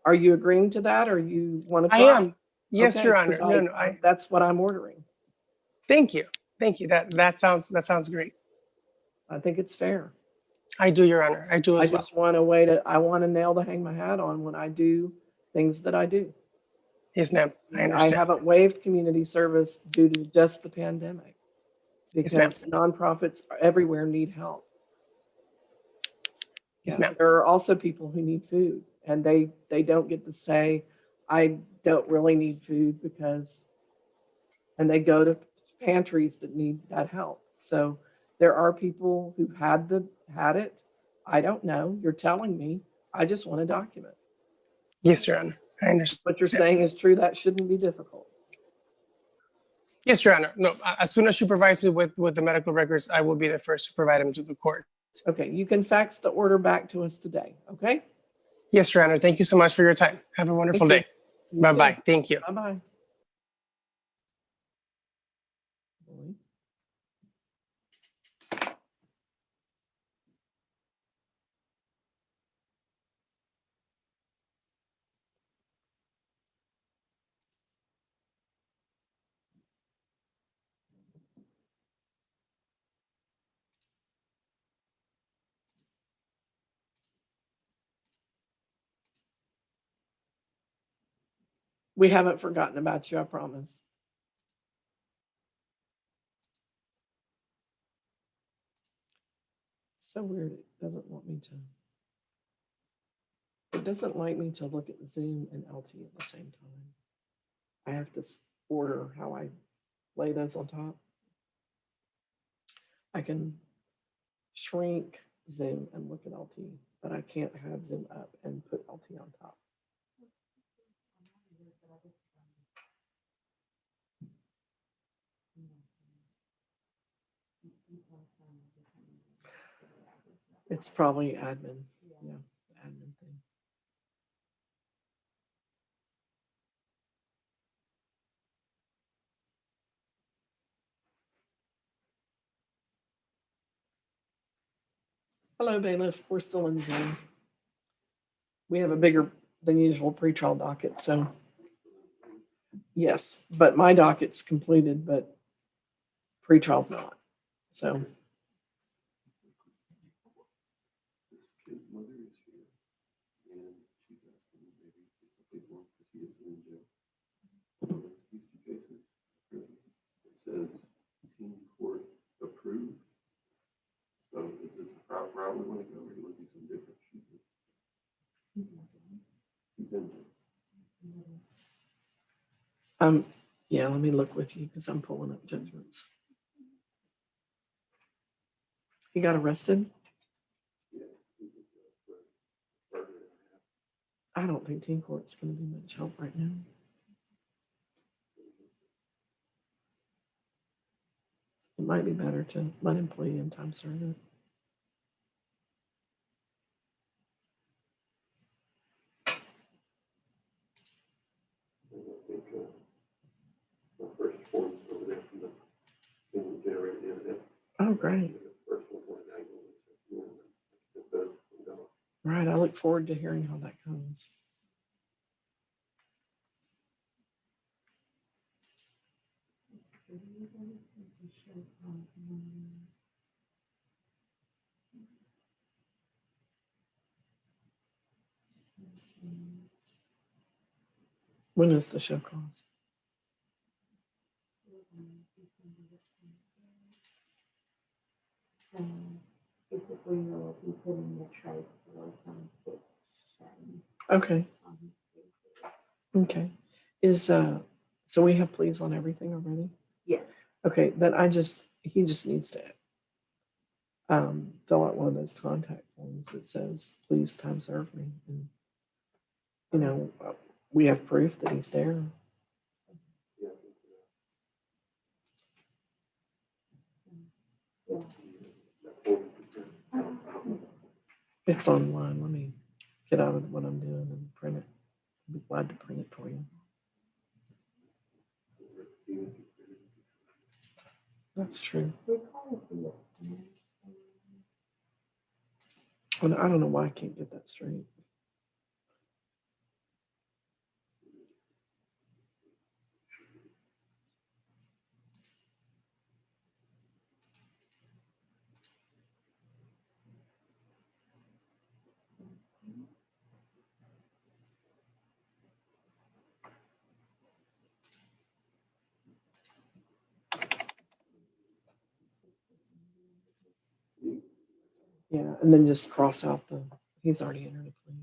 are you agreeing to that or you want to I try? am. Yes, Okay, Your Honor. 'cause No, that's what I'm ordering. thank you. Thank you. That sounds great. I think it's fair. I do, Your Honor. I do I as well. just want I want a nail to hang my hat on when I do things that I do. Yes, ma'am. I I understand. haven't waived community service due to just the pandemic Yes, ma'am. because nonprofits everywhere need help. Yes, Yeah, ma'am. there are also people who need food and they don't get to say, I don't really need food because, and they go to pantries that need that help. So there are people who had it. I don't know. You're telling me. I just want a document. Yes, Your Honor. I understand. What you're saying is true. That shouldn't be difficult. Yes, Your Honor. No, as soon as she provides me with the medical records, I will be the first to provide them to the court. Okay, you can fax the order back to us today, okay? Yes, Your Honor. Thank you so much for your time. Have a wonderful Thank day. you. You Bye-bye. too. Thank you. Bye-bye. We haven't forgotten about you, I promise. It's so weird. It doesn't want me to. It doesn't like me to look at Zoom and LT at the same time. I have to order how I lay those on top. I can shrink Zoom and look at LT, but I can't have Zoom up and put LT on top. It's probably admin. Yeah, admin thing. Hello, bailiff. We're still in Zoom. We have a bigger than usual pretrial docket, so yes, but my docket's completed, but pretrial's not. So yeah, let me look with you because I'm pulling up judgments. He got arrested? I don't think teen court's going to be much help right now. It might be better to let him plea in time served. Oh, great. Right, I look forward to hearing how that goes. When is the show cause? So basically, you'll be putting the tray for some fiction Okay, on his face. okay. Is, so we have pleas on everything already? Yeah. Okay, then he just needs to fill out one of those contact forms that says, please time serve me. And, you know, we have proof that he's there. It's online. Let me get out of what I'm doing and print it. I'd be glad to print it for you. That's true. Well, I don't know why I can't get that straight. Yeah, and then just cross out he's already entered a plea.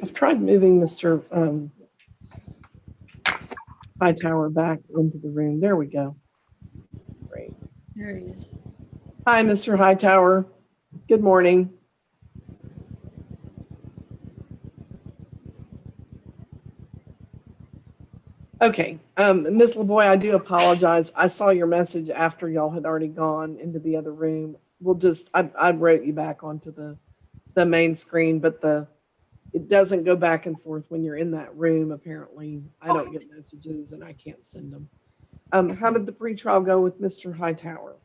I've tried moving Mr. Hightower back into the room. There we go. Great. There he is. Hi, Mr. Hightower. Good morning. Okay, Ms. LaVoy, I do apologize. I saw your message after y'all had already gone into the other room. I wrote you back onto the main screen, but it doesn't go back and forth when you're in that room, apparently. I don't get messages and I can't send them. How did the pretrial go with Mr. Hightower?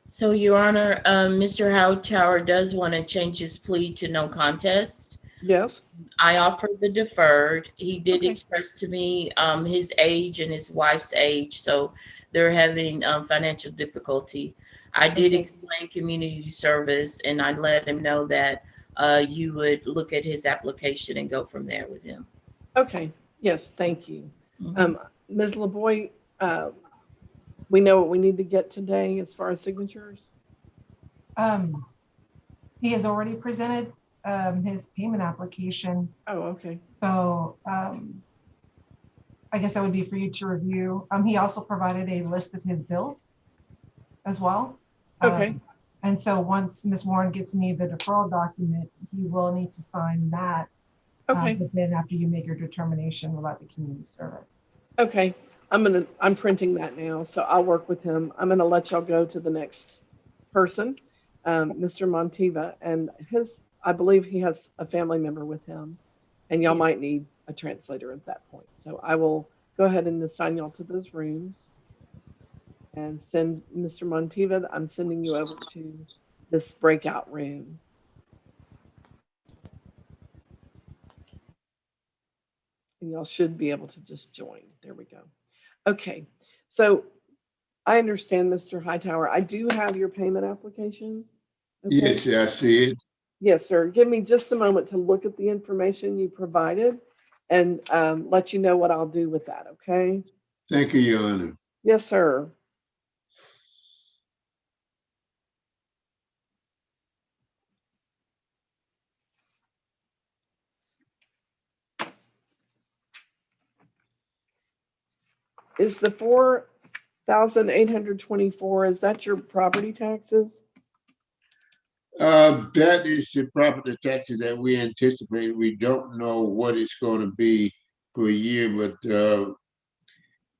So, Your Honor, Mr. Hightower does want to change his plea to no contest. Yes. I offered the deferred. He did Okay. express to me his age and his wife's age, so they're having financial difficulty. I did explain community service, and I let him know that you would look at his application and go from there with him. Okay. Yes, thank you. Mhm. Ms. LaVoy, we know what we need to get today as far as signatures. He has already presented his payment application. Oh, okay. So I guess that would be for you to review. He also provided a list of his bills as well. Okay. And so once Ms. Warren gets me the deferral document, he will need to sign that. Okay. But then after you make your determination about the community service. Okay. I'm printing that now, so I'll work with him. I'm gonna let y'all go to the next person. Mr. Montiva, and I believe he has a family member with him, and y'all Yeah. might need a translator at that point. So I will go ahead and assign y'all to those rooms and send Mr. Montiva. I'm sending you over to this breakout room. And y'all should be able to just join. There we go. Okay. So I understand, Mr. Hightower. I do have your payment application. Okay. Yes, I see it. Yes, sir. Give me just a moment to look at the information you provided and let you know what I'll do with that. Okay. Thank you, Your Honor. Yes, sir. Is the 4,824, is that your property taxes? That is the property taxes that we anticipate. We don't know what it's going to be per year, but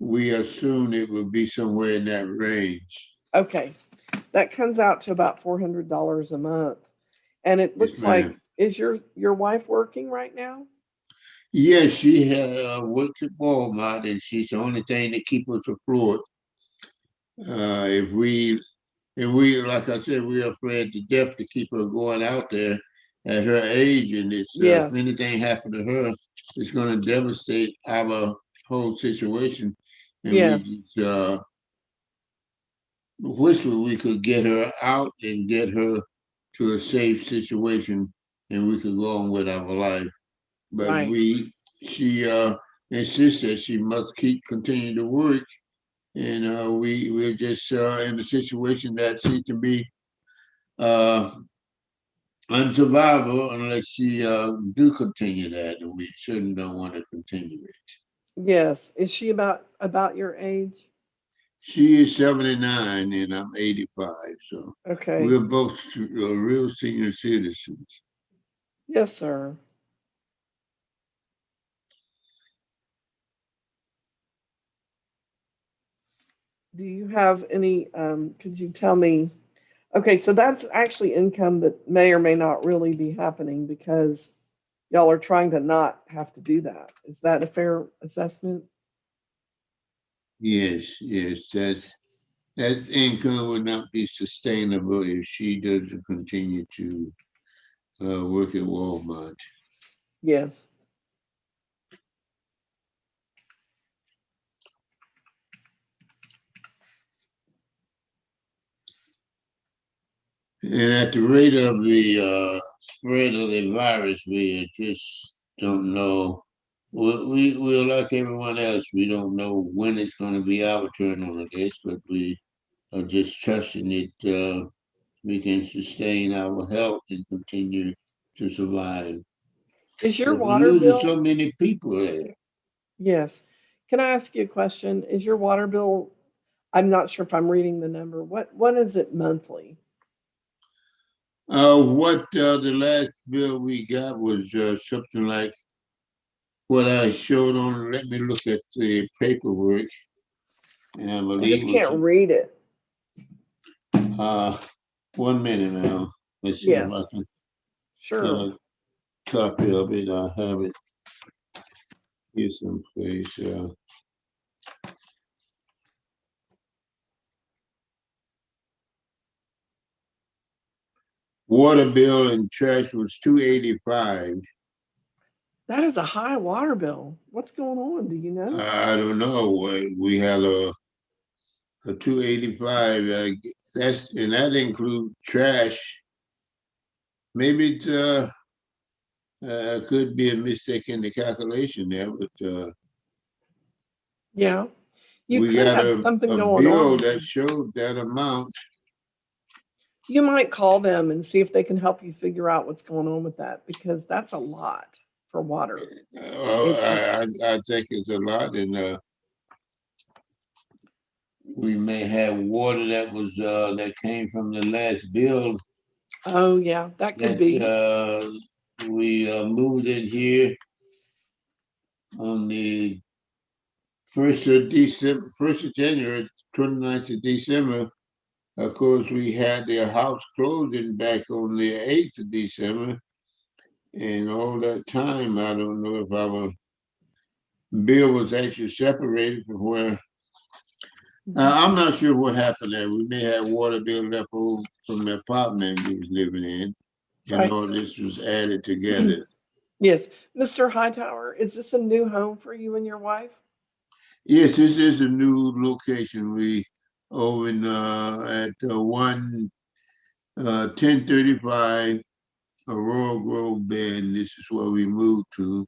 we assume it will be somewhere in that range. Okay. That comes out to about $400 a month. And it Yes, looks like, ma'am. is your wife working right now? Yes, she works at Walmart, and she's the only thing that keeps us afloat. If we And we, like I said, we're afraid to death to keep her going out there at her age. And if Yes. anything happened to her, it's going to devastate our whole situation. And Yes. we wish we could get her out and get her to a safe situation, and we could go on with our life. But Right. she insists that she must continue to work. And we're just in a situation that seems to be unsurvivable unless she do continue that, and we certainly don't want to continue it. Yes. Is she about your age? She is 79 and I'm 85, so Okay. we're both real senior citizens. Yes, sir. Do you have any, could you tell me? Okay, so that's actually income that may or may not really be happening because y'all are trying to not have to do that. Is that a fair assessment? Yes, yes, that's income would not be sustainable if she doesn't continue to work at Walmart. Yes. And at the rate of the spread of the virus, we just don't know. We're like everyone else. We don't know when it's going to be our turn on this, but we are just trusting that we can sustain our health and continue to survive. Is your But we're water losing bill? so many people there. Yes. Can I ask you a question? Is your water bill, I'm not sure if I'm reading the number. What is it monthly? What the last bill we got was something like what I showed on. Let me look at the paperwork. And I I believe just it can't was read it. 1 minute now. Let's see if I Yes. can get Sure. a copy of it. I have it here someplace. Water bill and trash was 285. That is a high water bill. What's going on? Do you know? I don't know. We had a 285. That includes trash. Maybe it could be a mistake in the calculation there, but Yeah. You we could got have something a going on bill with that it. shows that amount. You might call them and see if they can help you figure out what's going on with that because that's a lot for water. It's I think it's a lot, and we may have water that came from the last bill oh yeah, that could that be. we moved in here on the 1st of December, 1st of January, 29th of December. Of course, we had their house closing back on the 8th of December. And all that time, I don't know if our bill was actually separated from where. I'm not sure what happened there. We may have water bill left over from the apartment we was living in, and Right. all this was added together. Yes. Mr. Hightower, is this a new home for you and your wife? Yes, this is a new location. We over in at 1035 Aurora Grove Bend. This is where we moved to.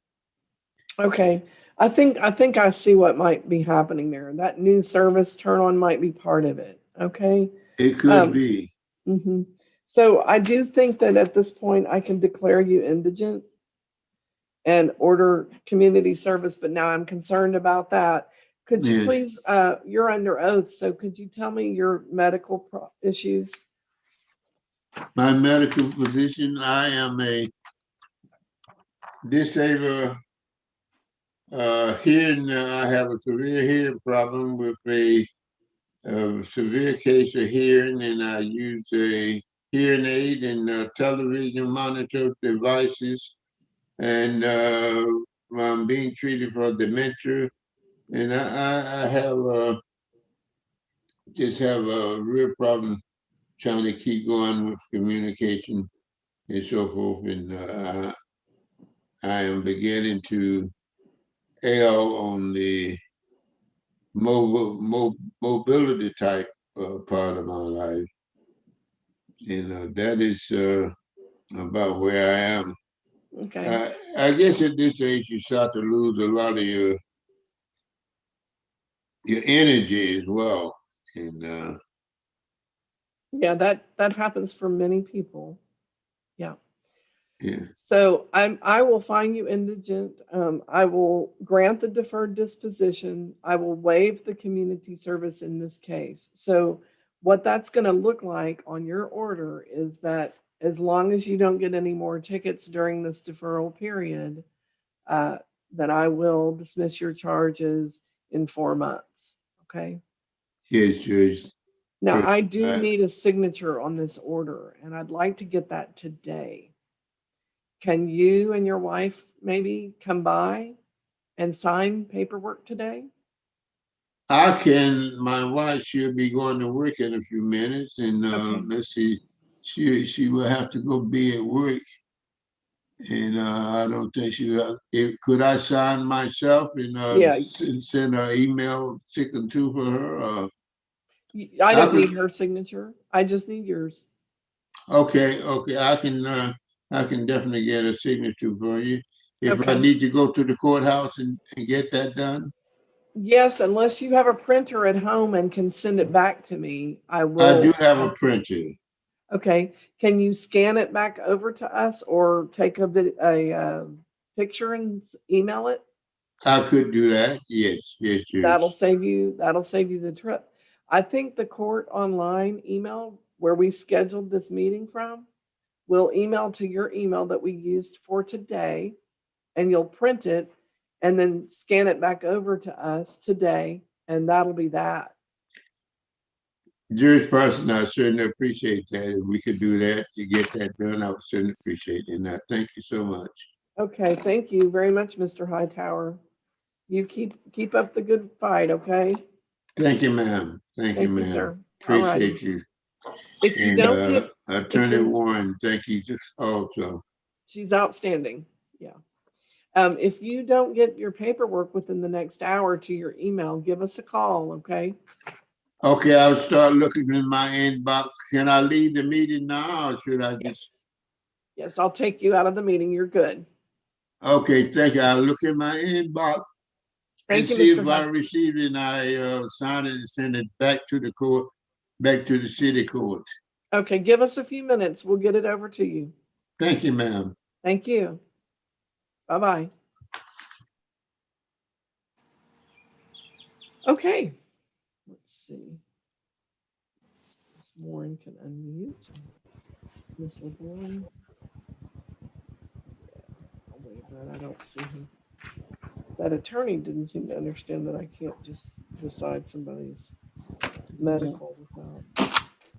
Okay. I think I see what might be happening there. That new service turn on might be part of it. Okay. It could be. Mm-hmm. So I do think that at this point I can declare you indigent and order community service, but now I'm concerned about that. Could you Yes. please, you're under oath, so could you tell me your medical issues? My medical position, I am a disabled hearing. I have a severe hearing problem with a severe case of hearing, and I use a hearing aid and television monitor devices, and I'm being treated for dementia, and I have just have a real problem trying to keep going with communication and so forth, and I am beginning to err on the mobility type part of my life. And that is about where I am. Okay. I guess at this age you start to lose a lot of your energy as well. And Yeah, that happens for many people. Yeah. yeah, So I will find you indigent. I will grant the deferred disposition. I will waive the community service in this case. So what that's going to look like on your order is that as long as you don't get any more tickets during this deferral period, uh, then I will dismiss your charges in 4 months. Okay. yes, Judge. Now I Perfect. do need a signature on this order, and I'd like to get that today. Can you and your wife maybe come by and sign paperwork today? I can. My wife, she'll be going to work in a few minutes, and Okay. let's see, she will have to go be at work, and I don't think she. Could I sign myself and Yeah, send her email chicken two for her? I I don't could. need her signature. I just need yours. Okay, okay. I can definitely get a signature for you. If I Okay. need to go to the courthouse and get that done, Yes, unless you have a printer at home and can send it back to me, I I will. do have a printer. Okay. Can you scan it back over to us or take a picture and email it? I could do that. Yes, yes, That'll yes. save you the trip. I think the court online email where we scheduled this meeting from will email to your email that we used for today, and you'll print it and then scan it back over to us today, and that'll be that. Jewish person, I certainly appreciate that. If we could do that to get that done, I would certainly appreciate it. And I thank you so much. Okay, thank you very much, Mr. Hightower. You keep up the good fight, okay? Thank you, ma'am. Thank you, Thank you, ma'am. sir. All righty. Appreciate you. If you And don't get, if Attorney you're, Warren, thank you just also. she's outstanding. Yeah. If you don't get your paperwork within the next hour to your email, give us a call, okay? Okay, I'll start looking in my inbox. Can I leave the meeting now or should I just? Yes. Yes, I'll take you out of the meeting. You're good. Okay, thank you. I'll look in my inbox and Thank you, see Mr. if I Hunt. received it and I sign it and send it back to the court, back to the city court. Okay, give us a few minutes. We'll get it over to you. Thank you, ma'am. Thank you. Bye-bye. Okay, let's see. Ms. Warren can unmute. Ms. LeBourne. I'll waive that. I don't see him. That attorney didn't seem to understand that I can't just decide somebody's medical without.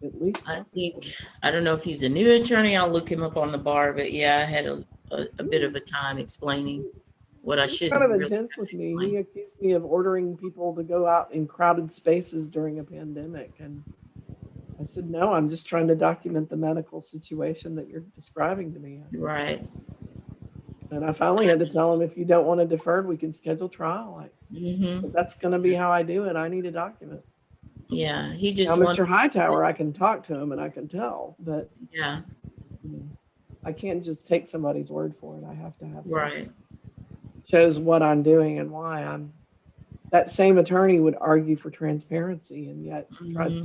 At least. I think, I don't know if he's a new attorney. I'll look him up on the bar, but yeah, I had a bit of a time explaining what I He's should kind of really intense with me. explain. He accused me of ordering people to go out in crowded spaces during a pandemic. And I said, no, I'm just trying to document the medical situation that you're describing to me. Right. And I finally had to tell him, if you don't want to defer, we can schedule trial. Mm-hmm. That's going to be how I do it. I need a document. Yeah, he Now, just Mr. Hightower, I can talk to him and I can tell, but yeah, you know, I can't just take somebody's word for it. I have to have something right. shows what I'm doing and why I'm. That same attorney would argue for transparency and yet tries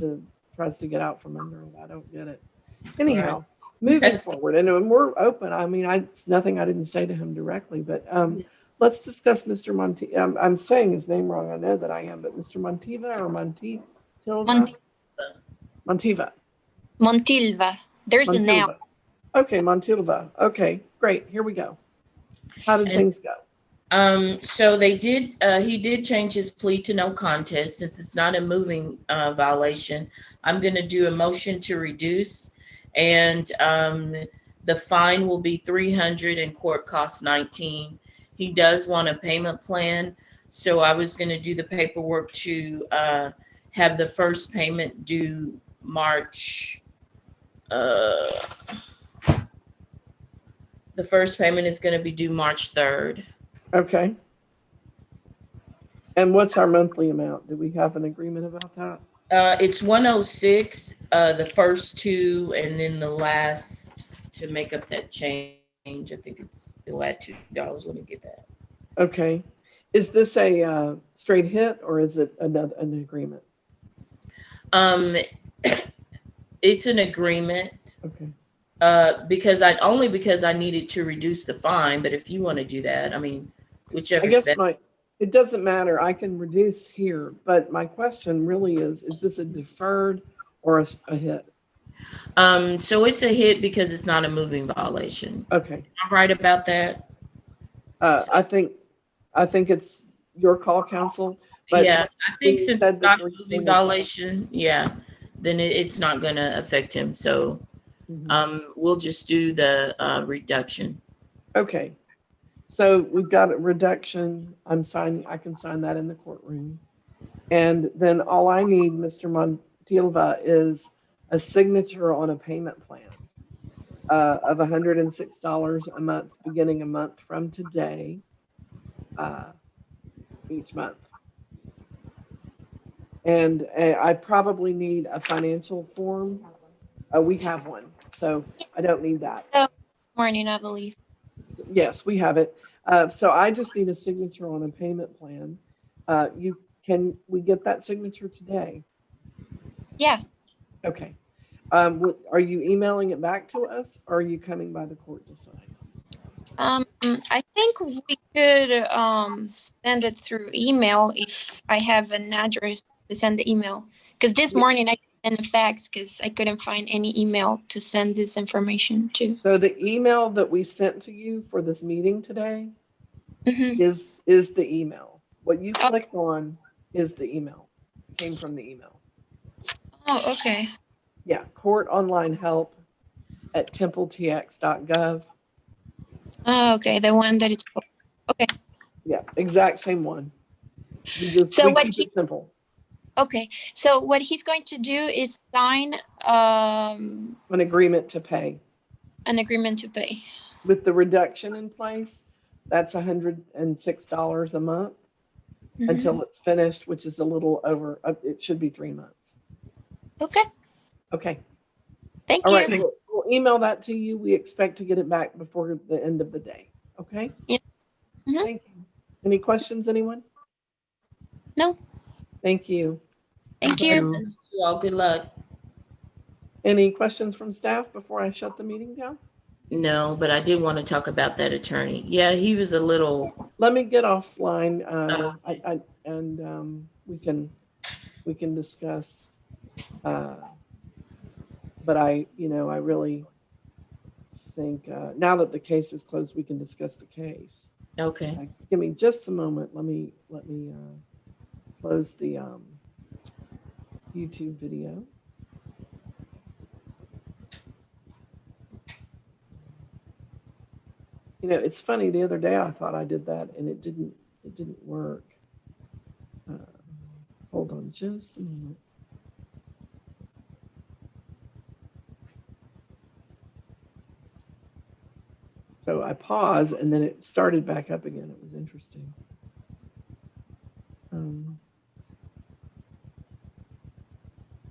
to get out from under it. I don't get it. Anyhow, moving forward, and we're open. I mean, it's nothing I didn't say to him directly, but let's discuss Mr. Montiva. I'm saying his name wrong. I know that I am, but Mr. Montiva or Montiva? Montiva. Montilva. There's a noun. Montilva. Okay, Montilva. Okay, great. Here we go. How did things go? So they did, he did change his plea to no contest since it's not a moving violation. I'm going to do a motion to reduce, and the fine will be 300 and court costs 19. He does want a payment plan. So I was going to do the paperwork to have the first payment due March. The first payment is going to be due March 3rd. Okay. And what's our monthly amount? Do we have an agreement about that? It's 106, the first two, and then the last to make up that change. I think it'll add $2. Let me get that. Okay. Is this a straight hit or is it an agreement? It's an agreement. Okay. Because I needed to reduce the fine, but if you want to do that, I mean, whichever. I guess it doesn't matter. I can reduce here, but my question really is this a deferred or a hit? So it's a hit because it's not a moving violation. Okay. I'm right about that. I think it's your call, counsel. But yeah, I think since it's not a moving violation, yeah, then it's not going to affect him. So we'll just do the reduction. Okay. So we've got a reduction. I can sign that in the courtroom. And then all I need, Mr. Montilva, is a signature on a payment plan of $106 a month, beginning a month from today, each month. And I probably need a financial form. We have one, so I don't need that. Oh, morning, I believe. Yes, we have it. So I just need a signature on a payment plan. Can we get that signature today? Yeah. Okay. Are you emailing it back to us, or are you coming by the court to sign? I think we could send it through email if I have an address to send the email. Because this morning I sent a fax because I couldn't find any email to send this information to. So the email that we sent to you for this meeting today is the email. What you clicked on is the email. It came from the email. Oh, okay. Yeah, court online help at templetx.gov. Oh, okay. The one that it's called. Okay. Yeah, exact same one. We keep it simple. Okay. So what he's going to do is sign an agreement to pay. An agreement to pay. With the reduction in place, that's $106 a month until it's finished, which is a little over, it should be 3 months. Okay. Okay. Thank All you. right, we'll email that to you. We expect to get it back before the end of the day. Okay? Yeah. Thank you. Any questions, anyone? No. Thank you. Thank you. Thank you all. Good luck. Any questions from staff before I shut the meeting down? No, but I did want to talk about that attorney. Yeah, he was a little. Let me get offline, we can discuss. But I really think now that the case is closed, we can discuss the case. Okay. Give me just a moment. Let me close the YouTube video. You know, it's funny, the other day I thought I did that and it didn't work. Hold on just a minute. So I paused and then it started back up again. It was interesting.